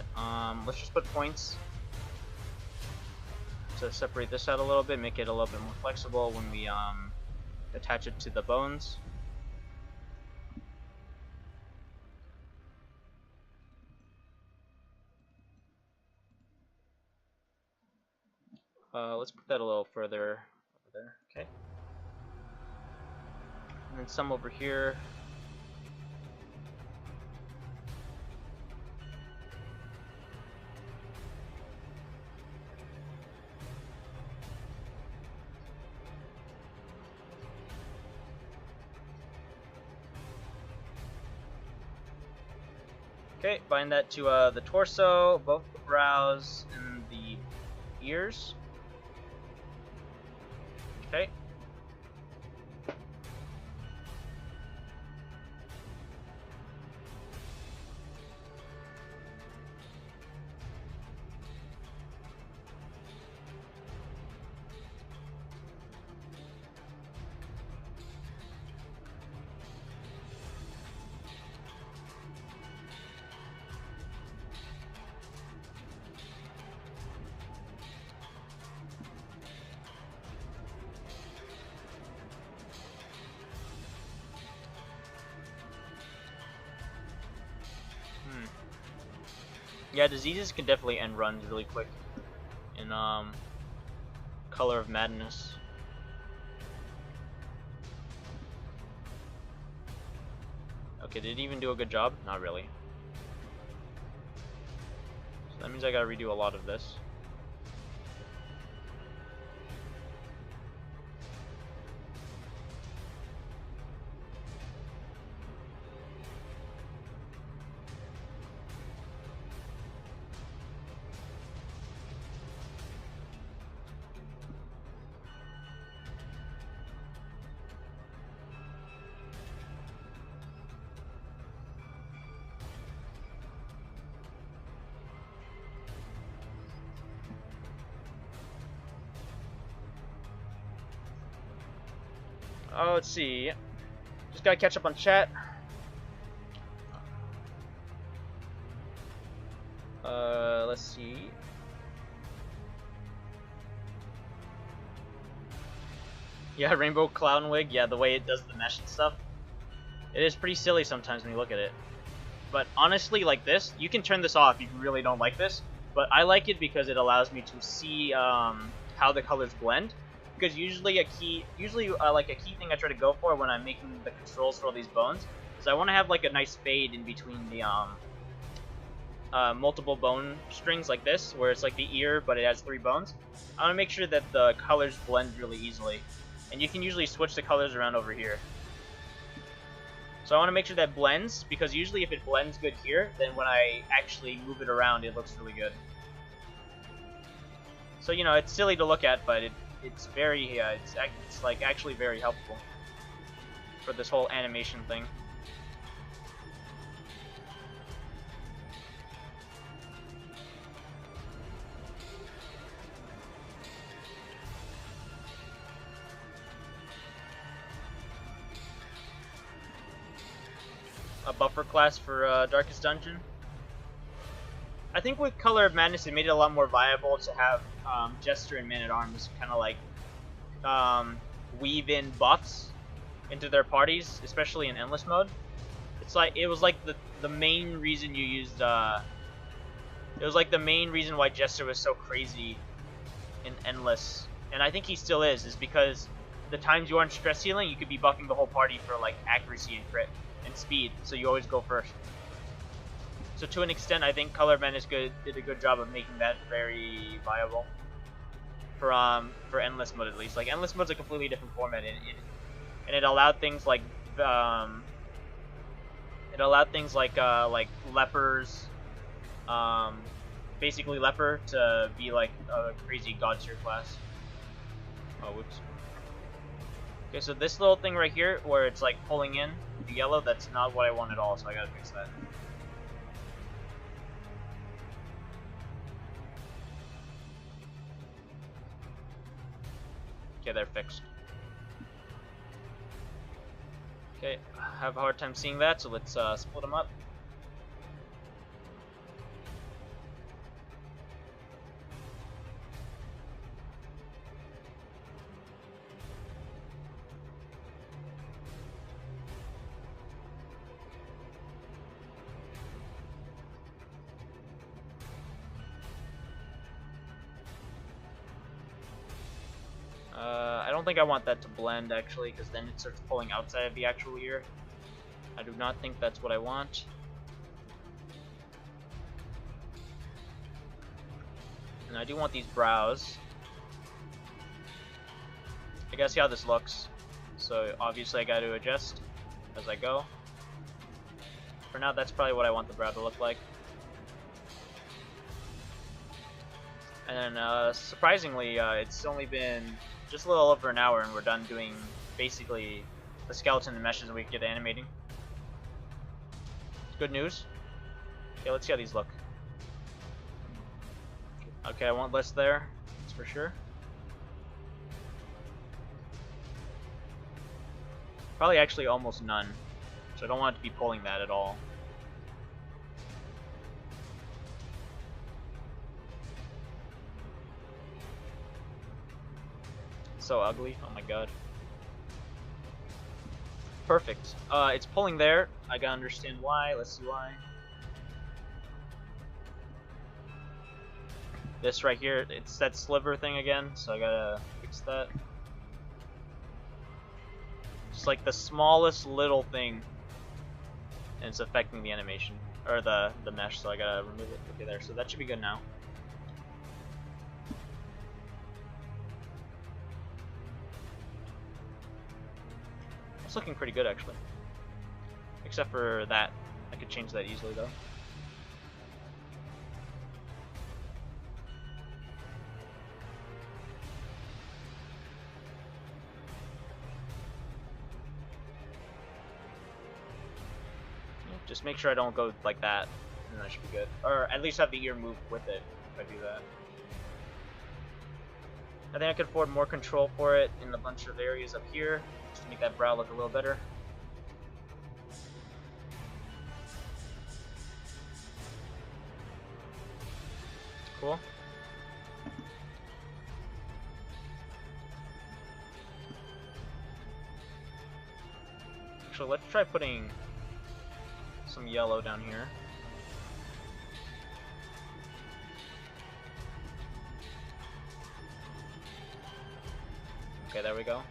S1: Let's just put points to separate this out a little bit, make it a little bit more flexible when we attach it to the bones. Let's put that a little further over there. Okay. And then some over here. Okay, bind that to the torso, both the brows, and the ears. Okay. Yeah, diseases can definitely end runs really quick in Color of Madness. Okay, did it even do a good job? Not really. So that means I gotta redo a lot of this. Oh, let's see. Just gotta catch up on chat. Let's see. Yeah, Rainbow Clown Wig. Yeah, the way it does the mesh and stuff. It is pretty silly sometimes when you look at it. But honestly, like this, you can turn this off if you really don't like this. But I like it because it allows me to see how the colors blend. Because usually like a key thing I try to go for when I'm making the controls for all these bones is I want to have like a nice fade in between the multiple bone strings like this, where it's like the ear, but it has 3 bones. I want to make sure that the colors blend really easily. And you can usually switch the colors around over here. So I want to make sure that blends, because usually if it blends good here, then when I actually move it around, it looks really good. So, you know, it's silly to look at, but it's very, it's like actually very helpful for this whole animation thing. A buffer class for Darkest Dungeon. I think with Color of Madness, it made it a lot more viable to have Jester and Man-at-Arms kind of like weave in buffs into their parties, especially in Endless mode. It's like it was like the main reason you used. It was like the main reason why Jester was so crazy in Endless, and I think he still is because the times you aren't stress healing, you could be buffing the whole party for like accuracy and crit and speed, so you always go first. So to an extent, I think Color of Madness did a good job of making that very viable for Endless mode, at least. Like Endless mode's a completely different format, and it allowed things like lepers, basically leper to be like a crazy god tier class. Oh, whoops. Okay, so this little thing right here, where it's like pulling in the yellow, that's not what I want at all, so I gotta fix that. Okay, they're fixed. Okay, I have a hard time seeing that, so let's split them up. I don't think I want that to blend, actually, because then it starts pulling outside of the actual ear. I do not think that's what I want. And I do want these brows. I gotta see how this looks. So obviously I gotta adjust as I go. For now, that's probably what I want the brow to look like. And then, surprisingly, it's only been just a little over an hour and we're done doing basically the skeleton and meshes and we can get animating. It's good news. Okay, let's see how these look. Okay, I want less there, that's for sure. Probably actually almost none, so I don't want it to be pulling that at all. So ugly, oh my god. Perfect. It's pulling there. I gotta understand why. Let's see why. This right here, it's that sliver thing again, so I gotta fix that. Just like the smallest little thing, and it's affecting the animation, or the mesh, so I gotta remove it. Okay, there, so that should be good now. It's looking pretty good, actually. Except for that. I could change that easily, though. Just make sure I don't go like that, and that should be good. Or at least have the ear move with it if I do that. I think I could afford more control for it in a bunch of areas up here, just to make that brow look a little better. Cool. Actually, let's try putting some yellow down here. Okay, there we go.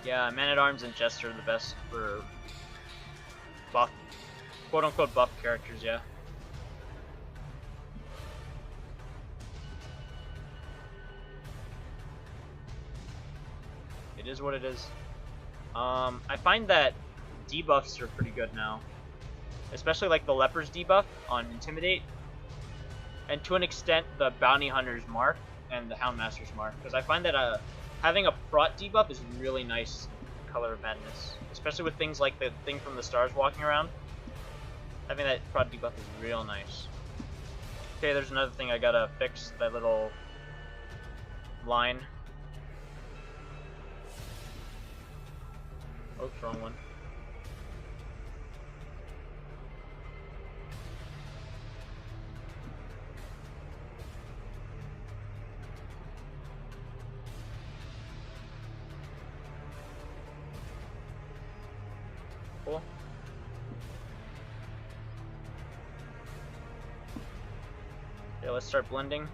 S1: Yeah, Man-at-Arms and Jester are the best for buff, quote-unquote buff characters, yeah. It is what it is. I find that debuffs are pretty good now. Especially like the Leper's debuff on Intimidate. And to an extent, the Bounty Hunter's Mark and the Houndmaster's Mark. Because I find that having a prot debuff is really nice in Color of Madness. Especially with things like the thing from the stars walking around. Having that prot debuff is real nice. Okay, there's another thing I gotta fix. That little line. Oops, wrong one. Cool. Okay, let's start blending.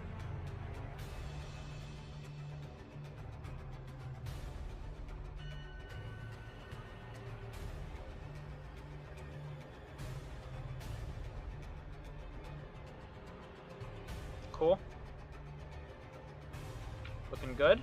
S1: Cool. Looking good.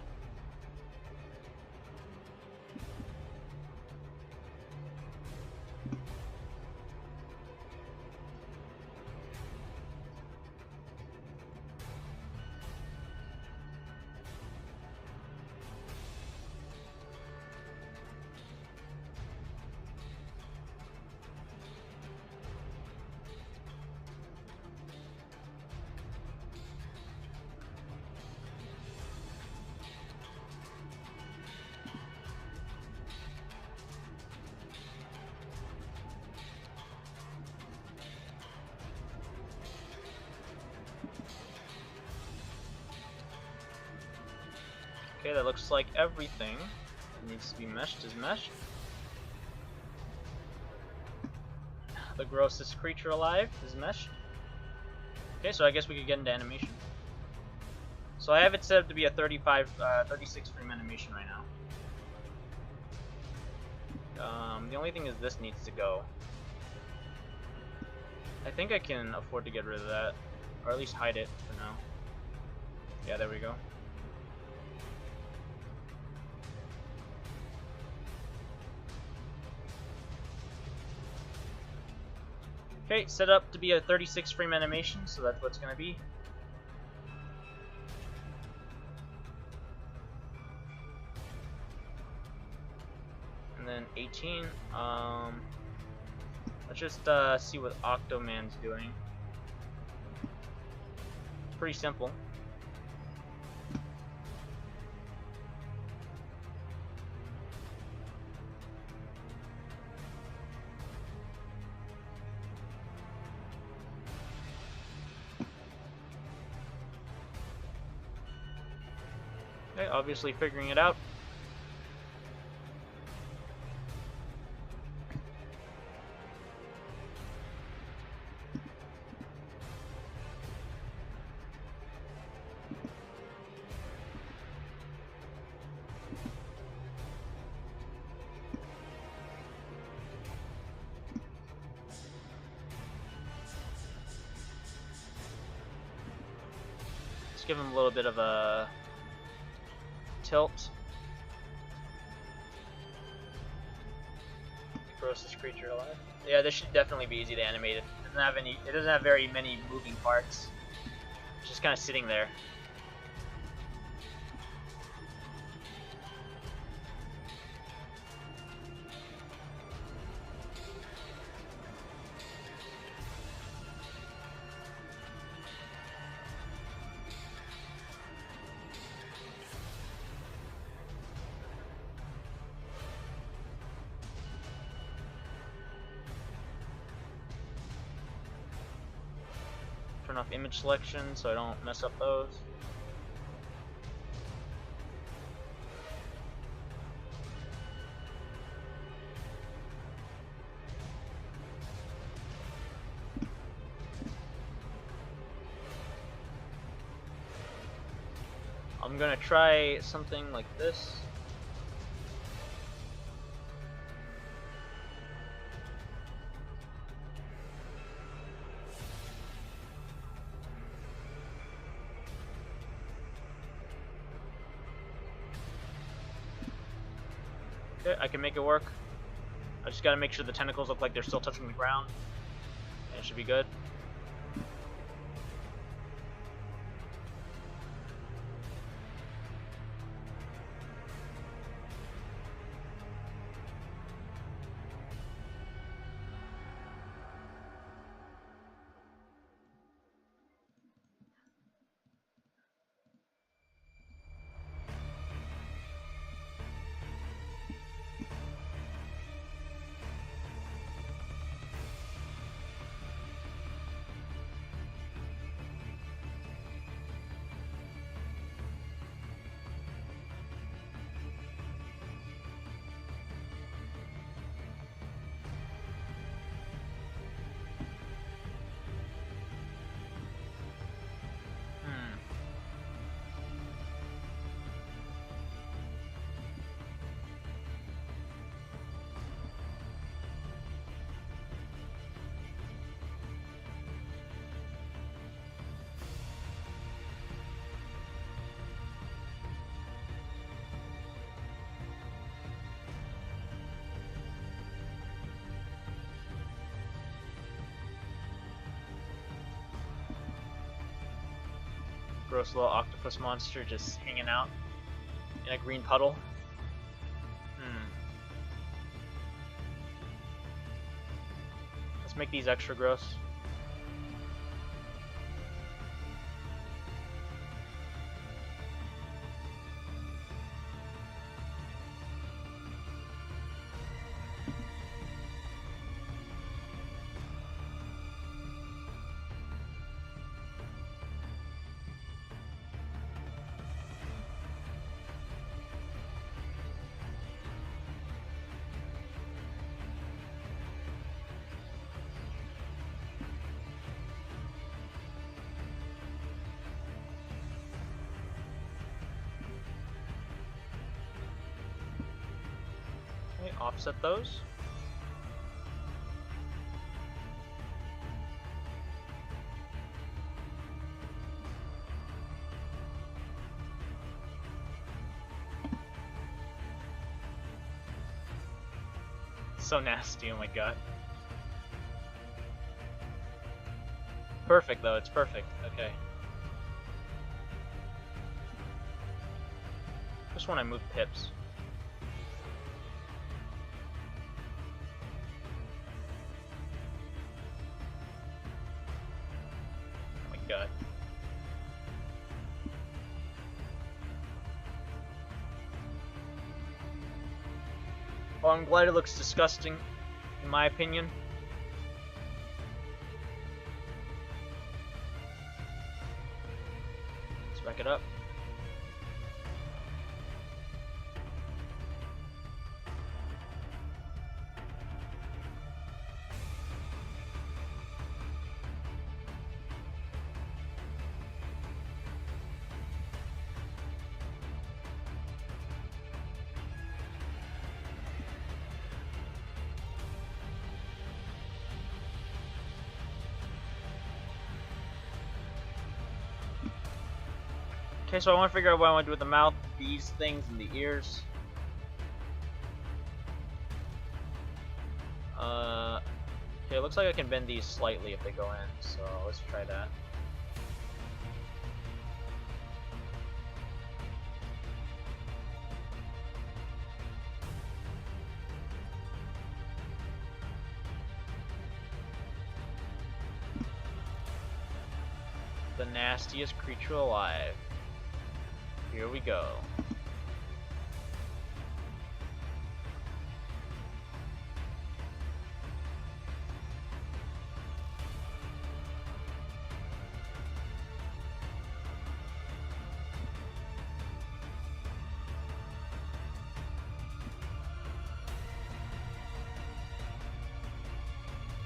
S1: Okay, that looks like everything that needs to be meshed is meshed. The grossest creature alive is meshed. Okay, so I guess we could get into animation. So I have it set up to be a 36 frame animation right now. The only thing is this needs to go. I think I can afford to get rid of that, or at least hide it for now. Yeah, there we go. Okay, set up to be a 36 frame animation, so that's what it's going to be. And then 18. Let's just see what Octoman's doing. Pretty simple. Okay, obviously figuring it out. Let's give him a little bit of a tilt. Grossest creature alive. Yeah, this should definitely be easy to animate. It doesn't have very many moving parts. It's just kind of sitting there. Turn off image selection so I don't mess up those. I'm gonna try something like this. Okay, I can make it work. I just gotta make sure the tentacles look like they're still touching the ground. And it should be good. Gross little octopus monster just hanging out in a green puddle. Let's make these extra gross. Okay, offset those. So nasty, oh my god. Perfect though, it's perfect. Okay. Just when I move pips. Oh my god. Well, I'm glad it looks disgusting, in my opinion. Let's back it up. Okay, so I want to figure out what I want to do with the mouth, these things, and the ears. Okay, it looks like I can bend these slightly if they go in, so let's try that. The nastiest creature alive. Here we go.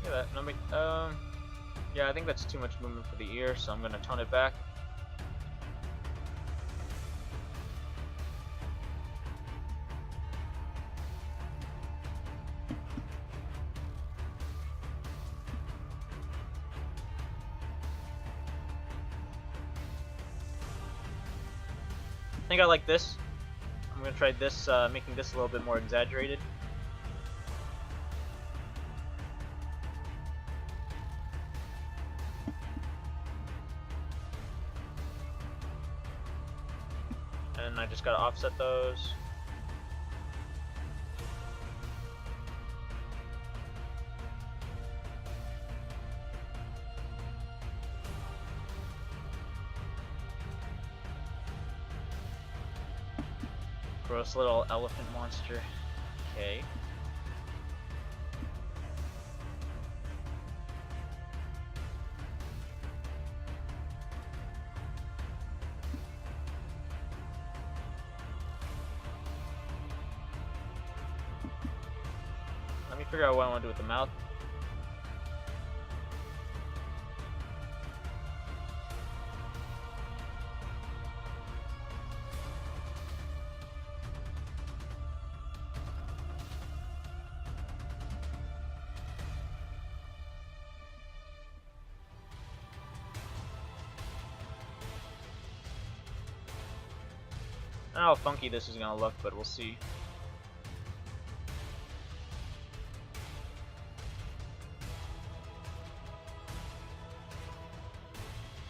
S1: Look at that. No, yeah, I think that's too much movement for the ear, so I'm gonna tone it back. I think I like this. I'm gonna try this, making this a little bit more exaggerated. And I just gotta offset those. Gross little elephant monster. Okay. Let me figure out what I want to do with the mouth. I don't know how funky this is gonna look, but we'll see.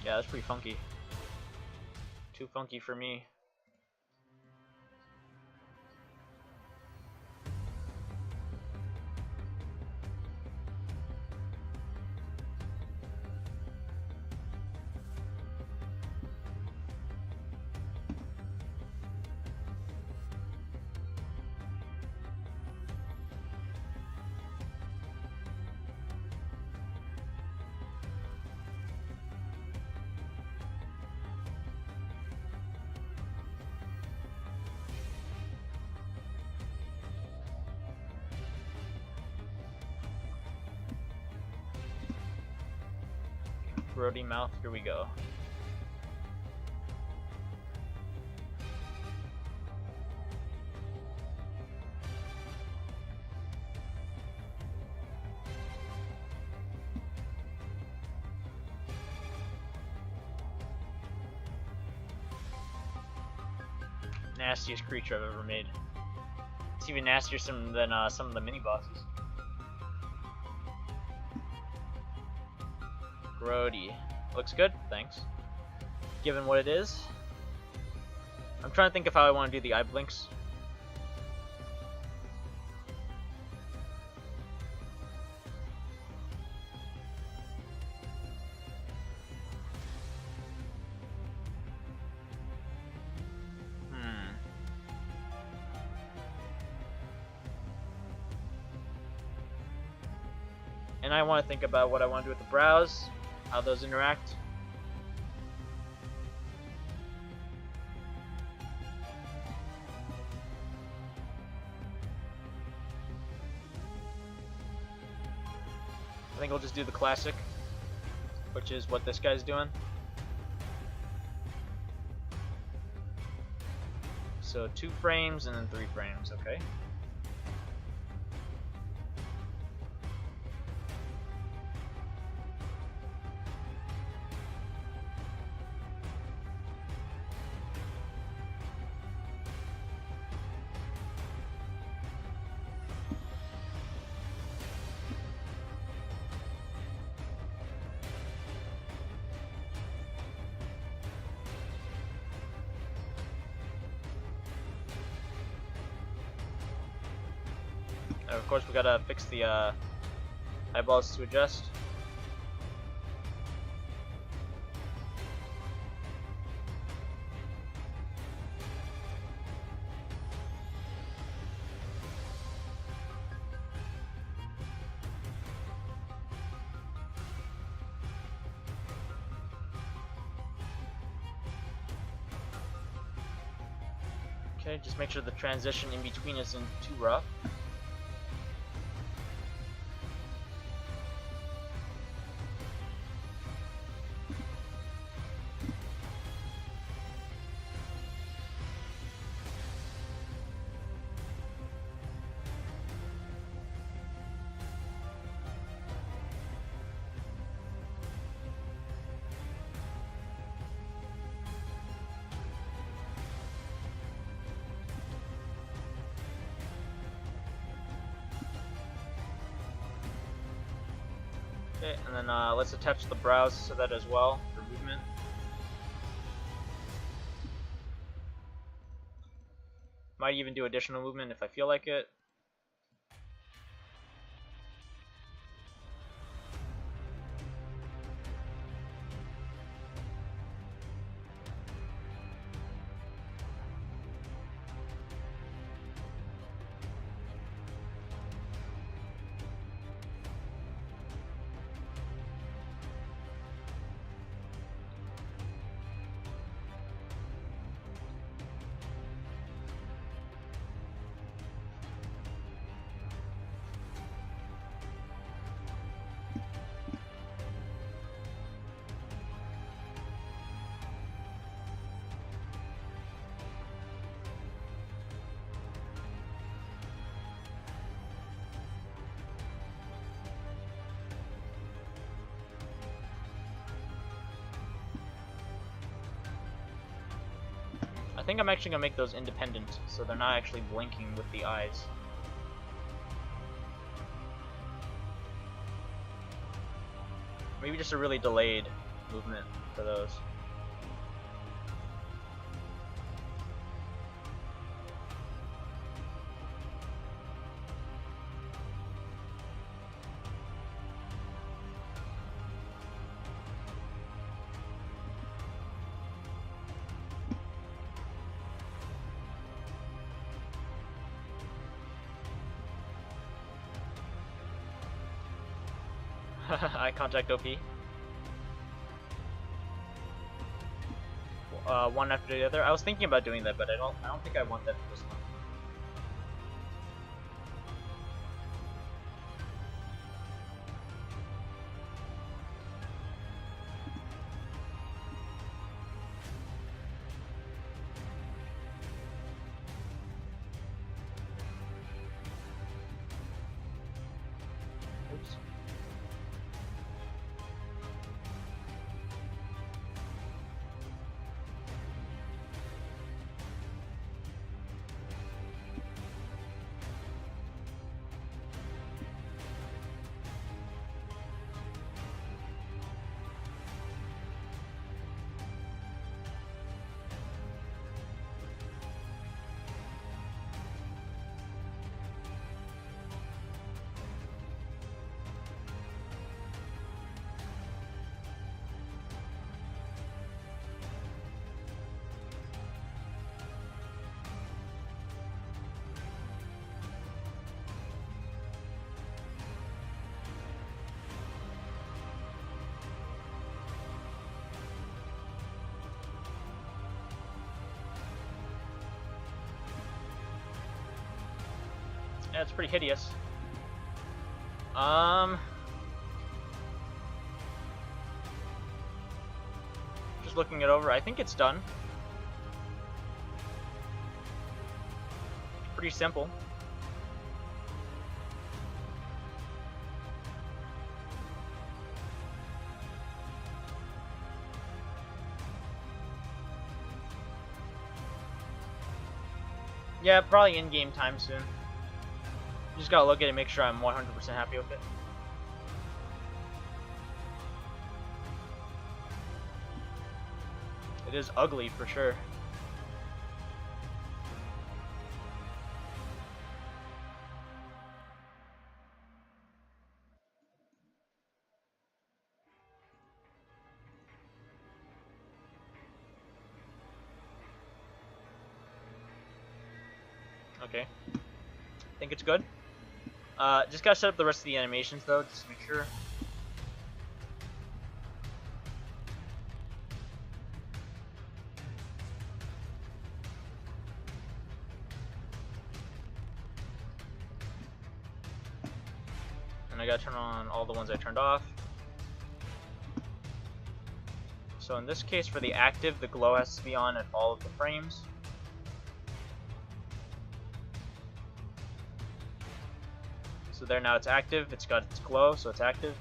S1: Yeah, that's pretty funky. Too funky for me. Grody mouth, here we go. Nastiest creature I've ever made. It's even nastier than some of the mini bosses. Grody. Looks good, thanks. Given what it is. I'm trying to think of how I want to do the eye blinks. And I want to think about what I want to do with the brows, how those interact. I think we'll just do the classic, which is what this guy's doing. So 2 frames and then 3 frames, okay. And of course, we gotta fix the eyeballs to adjust. Okay, just make sure the transition in between isn't too rough. Okay, and then let's attach the browse to that as well for movement. Might even do additional movement if I feel like it. I think I'm actually gonna make those independent, so they're not actually blinking with the eyes. Maybe just a really delayed movement for those. Eye contact OP. One after the other. I was thinking about doing that, but I don't think I want that for this one. Oops. Yeah, it's pretty hideous. Just looking it over, I think it's done. Pretty simple. Yeah, probably in-game time soon. Just gotta look at it and make sure I'm 100% happy with it. It is ugly for sure. Okay. I think it's good. Just gotta set up the rest of the animations though, just to make sure. And I gotta turn on all the ones I turned off. So in this case, for the active, the glow has to be on at all of the frames. So there, now it's active, it's got its glow, so it's active.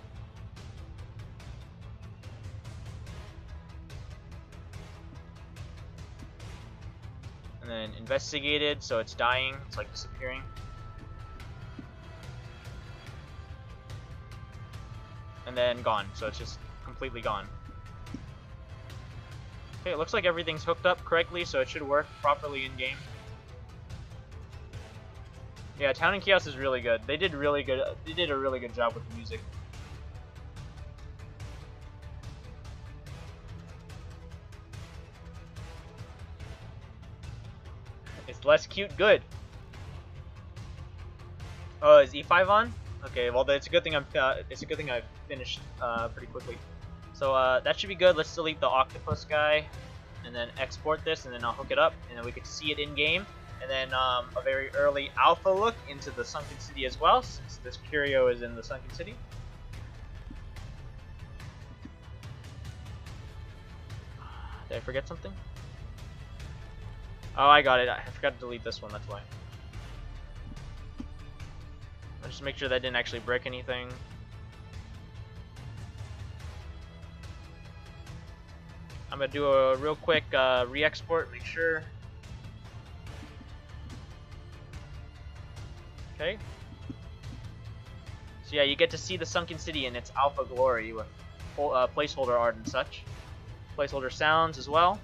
S1: And then investigated, so it's dying, it's like disappearing. And and then gone. So it's just completely gone. Okay, it looks like everything's hooked up correctly, so it should work properly in game. Yeah, Town and Chaos is really good. They did really good. They did a really good job with the music. It's less cute. Good. Oh, is E5 on? Okay, well it's a good thing I finished pretty quickly. So that should be good. Let's delete the octopus guy, and then export this, and then I'll hook it up, and then we can see it in game. And then a very early alpha look into the Sunken City as well, since this Curio is in the Sunken City. Did I forget something? Oh, I got it. I forgot to delete this one, that's why. I'll just make sure that didn't actually break anything. I'm gonna do a real quick re-export, make sure. Okay. So yeah, you get to see the Sunken City in its alpha glory with placeholder art and such. Placeholder sounds as well.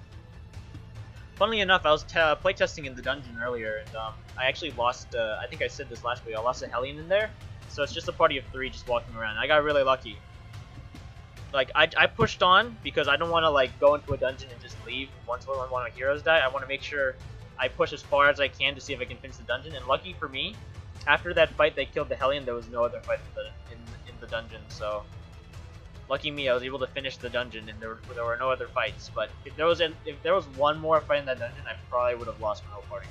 S1: Funnily enough, I was playtesting in the dungeon earlier, and I actually lost, I think I said this last week, I lost a Hellion in there. So it's just a party of 3 just walking around. I got really lucky. Like, I pushed on because I don't want to, like, go into a dungeon and just leave once one of my heroes die. I want to make sure I push as far as I can to see if I can finish the dungeon. And lucky for me, after that fight they killed the Hellion, there was no other fight in the dungeon, so lucky me, I was able to finish the dungeon and there were no other fights. But if there was one more fight in that dungeon, I probably would have lost my whole party.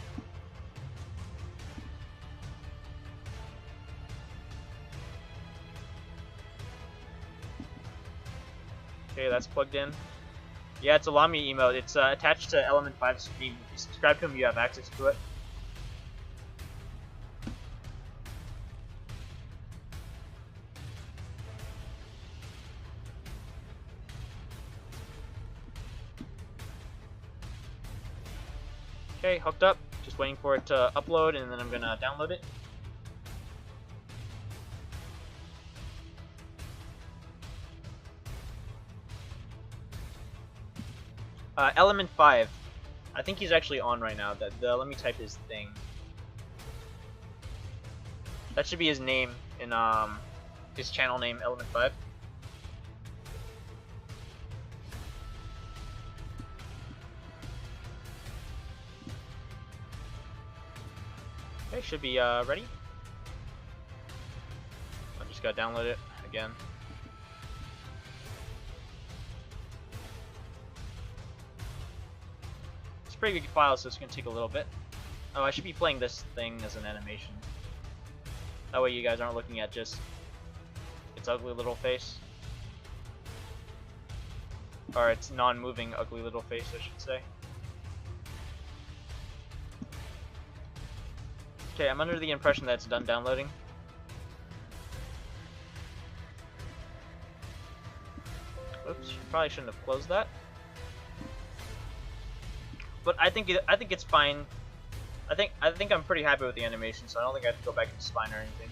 S1: Okay, that's plugged in. Yeah, it's a Lamy emote. It's attached to Element 5's stream. If you subscribe to him, you have access to it. Okay, hooked up. Just waiting for it to upload, and then I'm gonna download it. Element 5. I think he's actually on right now. Let me type his thing. That should be his name in his channel name, Element 5. Okay, should be ready. I just gotta download it again. It's a pretty good file, so it's gonna take a little bit. Oh, I should be playing this thing as an animation. That way you guys aren't looking at just its ugly little face. Or its non-moving ugly little face, I should say. Okay, I'm under the impression that it's done downloading. Oops, probably shouldn't have closed that. But I think it's fine. I think I'm pretty happy with the animation, so I don't think I have to go back into spine or anything.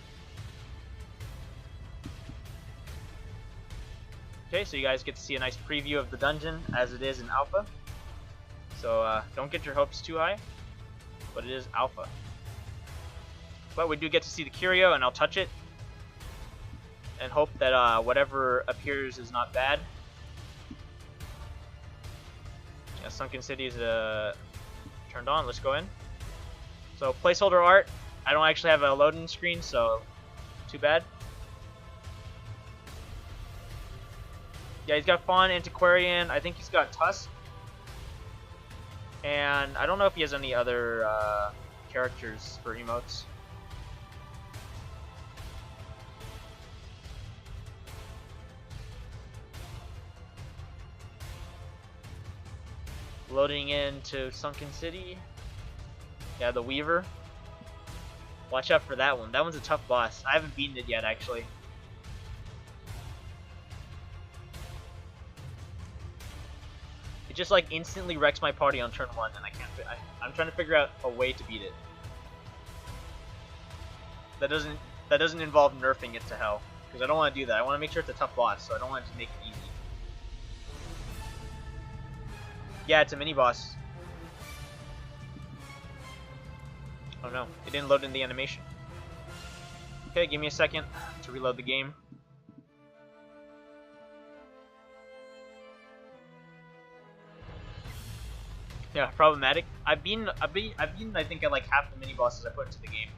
S1: Okay, so you guys get to see a nice preview of the dungeon as it is in alpha. So don't get your hopes too high, but it is alpha. But we do get to see the Curio, and I'll touch it and hope that whatever appears is not bad. Yeah, Sunken City is turned on. Let's go in. So placeholder art. I don't actually have a loading screen, so too bad. Yeah, he's got Fawn, Antiquarian. I think he's got Tusk. And I don't know if he has any other characters for emotes. Loading into Sunken City. Yeah, the Weaver. Watch out for that one. That one's a tough boss. I haven't beaten it yet, actually. It just like instantly wrecks my party on turn 1, and I can't. I'm trying to figure out a way to beat it. That doesn't involve nerfing it to hell. because I don't want to do that. I want to make sure it's a tough boss, so I don't want to make it easy. Yeah, it's a mini boss. Oh no, it didn't load in the animation. Okay, give me a second to reload the game. Yeah, problematic. I've been I think at like half the mini bosses I put into the game.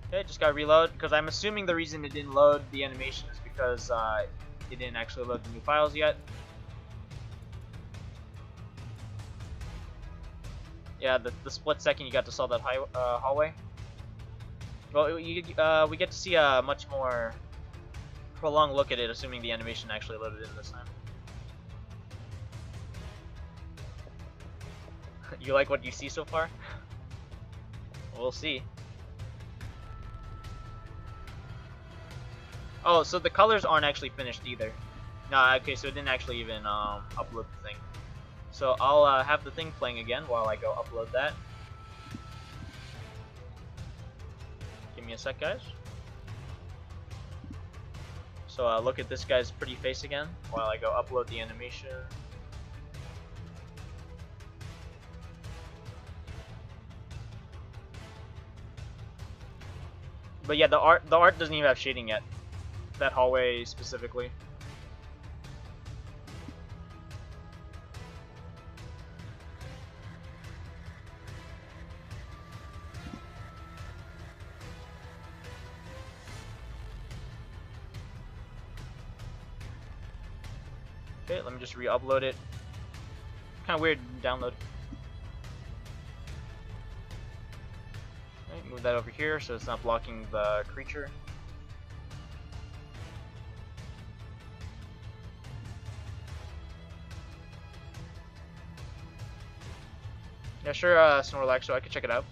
S1: Okay, just gotta reload because I'm assuming the reason it didn't load the animation is because it didn't actually load the new files yet. Yeah, the split second you got to solve that hallway. Well, we get to see a much more prolonged look at it, assuming the animation actually loaded in this time. You like what you see so far? We'll see. Oh, so the colors aren't actually finished either. Nah, okay, so it didn't actually even upload the thing. So I'll have the thing playing again while I go upload that. Give me a sec, guys. So look at this guy's pretty face again while I go upload the animation. But yeah, the art doesn't even have shading yet. That hallway specifically. Okay, let me just re-upload it. Kind of weird download. Okay, move that over here so it's not blocking the creature. Yeah, sure, Snorlax, so I could check it out.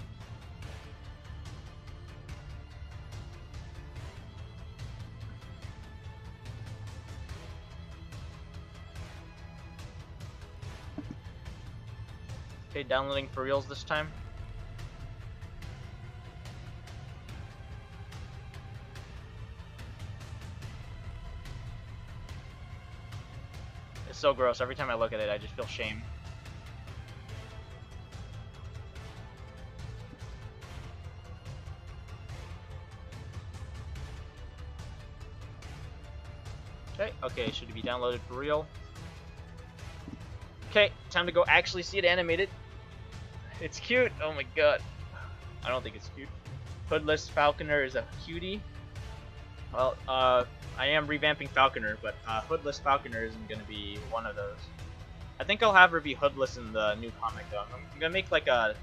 S1: Okay, downloading for reals this time. It's so gross. Every time I look at it, I just feel shame. Okay, it should be downloaded for real. Okay, time to go actually see it animated. It's cute. Oh my god. I don't think it's cute. Hoodless Falconer is a cutie. Well, I am revamping Falconer, but Hoodless Falconer isn't going to be one of those. I think I'll have her be hoodless in the new comic, though. I'm going to make like a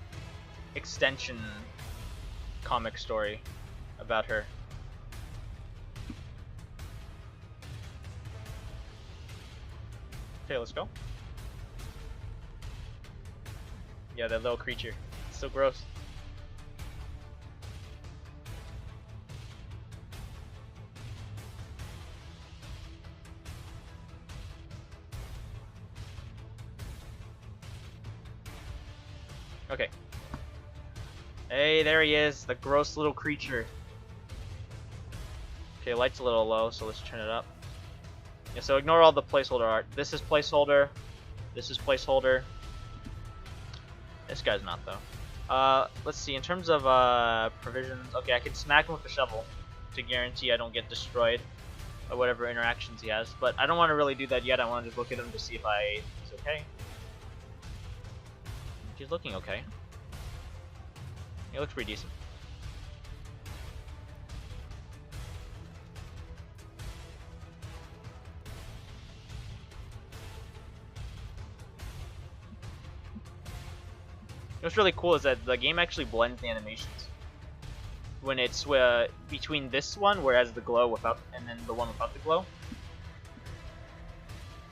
S1: extension comic story about her. Okay, let's go. Yeah, that little creature. It's so gross. Okay. Hey, there he is, the gross little creature. Okay, light's a little low, so let's turn it up. Yeah, so ignore all the placeholder art. This is placeholder. This is placeholder. This guy's not, though. Let's see, in terms of provisions, okay, I can smack him with a shovel to guarantee I don't get destroyed by whatever interactions he has, but I don't want to really do that yet. I want to just look at him to see if he's okay. He's looking okay. He looks pretty decent. What's really cool is that the game actually blends the animations. When it's between this one, where it has the glow without, and then the one without the glow.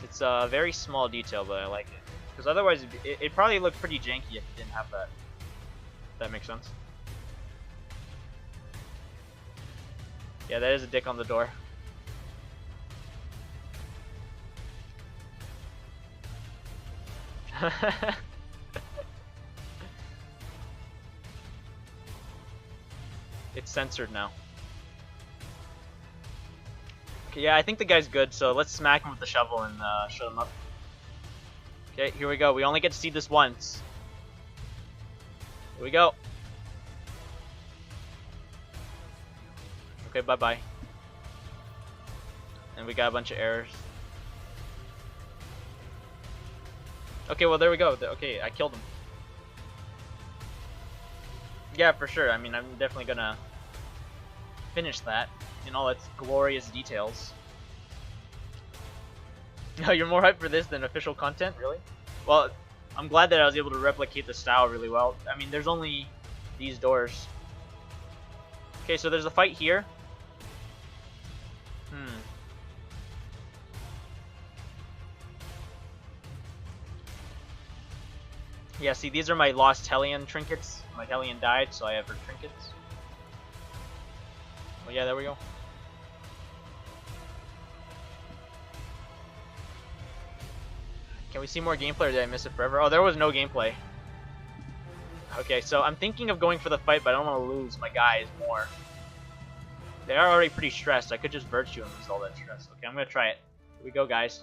S1: It's a very small detail, but I like it. Because otherwise, it probably looked pretty janky if it didn't have that. If that makes sense. Yeah, that is a dick on the door. It's censored now. Okay, yeah, I think the guy's good, so let's smack him with the shovel and shut him up. Okay, here we go. We only get to see this once. Here we go. Okay, bye-bye. And we got a bunch of errors. Okay, well, there we go. Okay, I killed him. Yeah, for sure. I mean, I'm definitely gonna finish that in all its glorious details. No, you're more hyped for this than official content? Really? Well, I'm glad that I was able to replicate the style really well. I mean, there's only these doors. Okay, so there's a fight here. Yeah, see, these are my lost Hellion trinkets. My Hellion died, so I have her trinkets. Oh yeah, there we go. Can we see more gameplay, or did I miss it forever? Oh, there was no gameplay. Okay, so I'm thinking of going for the fight, but I don't want to lose my guys more. They are already pretty stressed. I could just virtue and lose all that stress. Okay, I'm gonna try it. Here we go, guys.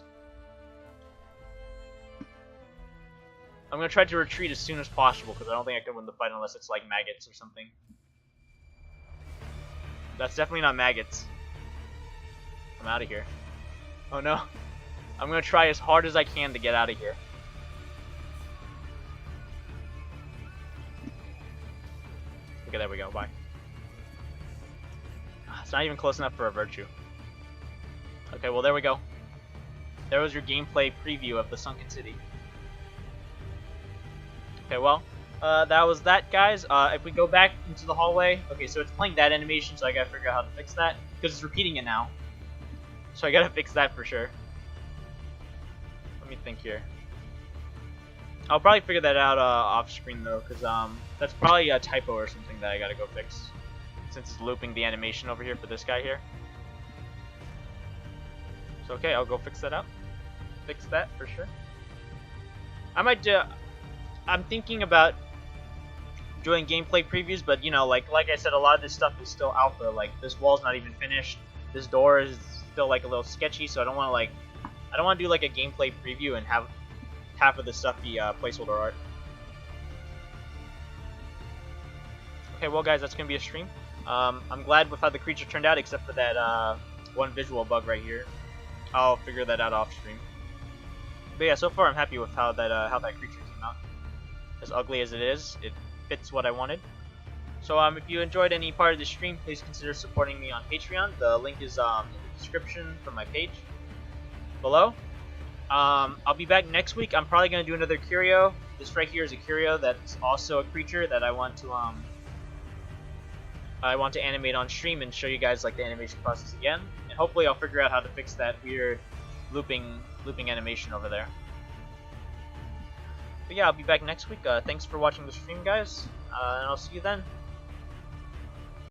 S1: I'm gonna try to retreat as soon as possible because I don't think I can win the fight unless it's like maggots or something. That's definitely not maggots. I'm out of here. Oh no. I'm gonna try as hard as I can to get out of here. Okay, there we go. Bye. It's not even close enough for a virtue. Okay, well there we go. There was your gameplay preview of the Sunken City. Okay, well, that was that, guys. If we go back into the hallway, okay, so it's playing that animation, so I gotta figure out how to fix that, because it's repeating it now. So I gotta fix that for sure. Let me think here. I'll probably figure that out off screen though, because that's probably a typo or something that I gotta go fix, since it's looping the animation over here for this guy here. So okay, I'll go fix that up. Fix that for sure. I might do. I'm thinking about doing gameplay previews, but you know, like I said, a lot of this stuff is still alpha. Like this wall's not even finished. This door is still like a little sketchy, so I don't want to do like a gameplay preview and have half of the stuff be placeholder art. Okay, well guys, that's gonna be a stream. I'm glad with how the creature turned out, except for that one visual bug right here. I'll figure that out off stream. But yeah, so far I'm happy with how that creature came out. As ugly as it is, it fits what I wanted. So if you enjoyed any part of the stream, please consider supporting me on Patreon. The link is in the description from my page below. I'll be back next week. I'm probably gonna do another Curio. This right here is a Curio that's also a creature that I want to animate on stream and show you guys like the animation process again. And hopefully I'll figure out how to fix that weird looping animation over there. But yeah, I'll be back next week. Thanks for watching the stream, guys, and I'll see you then.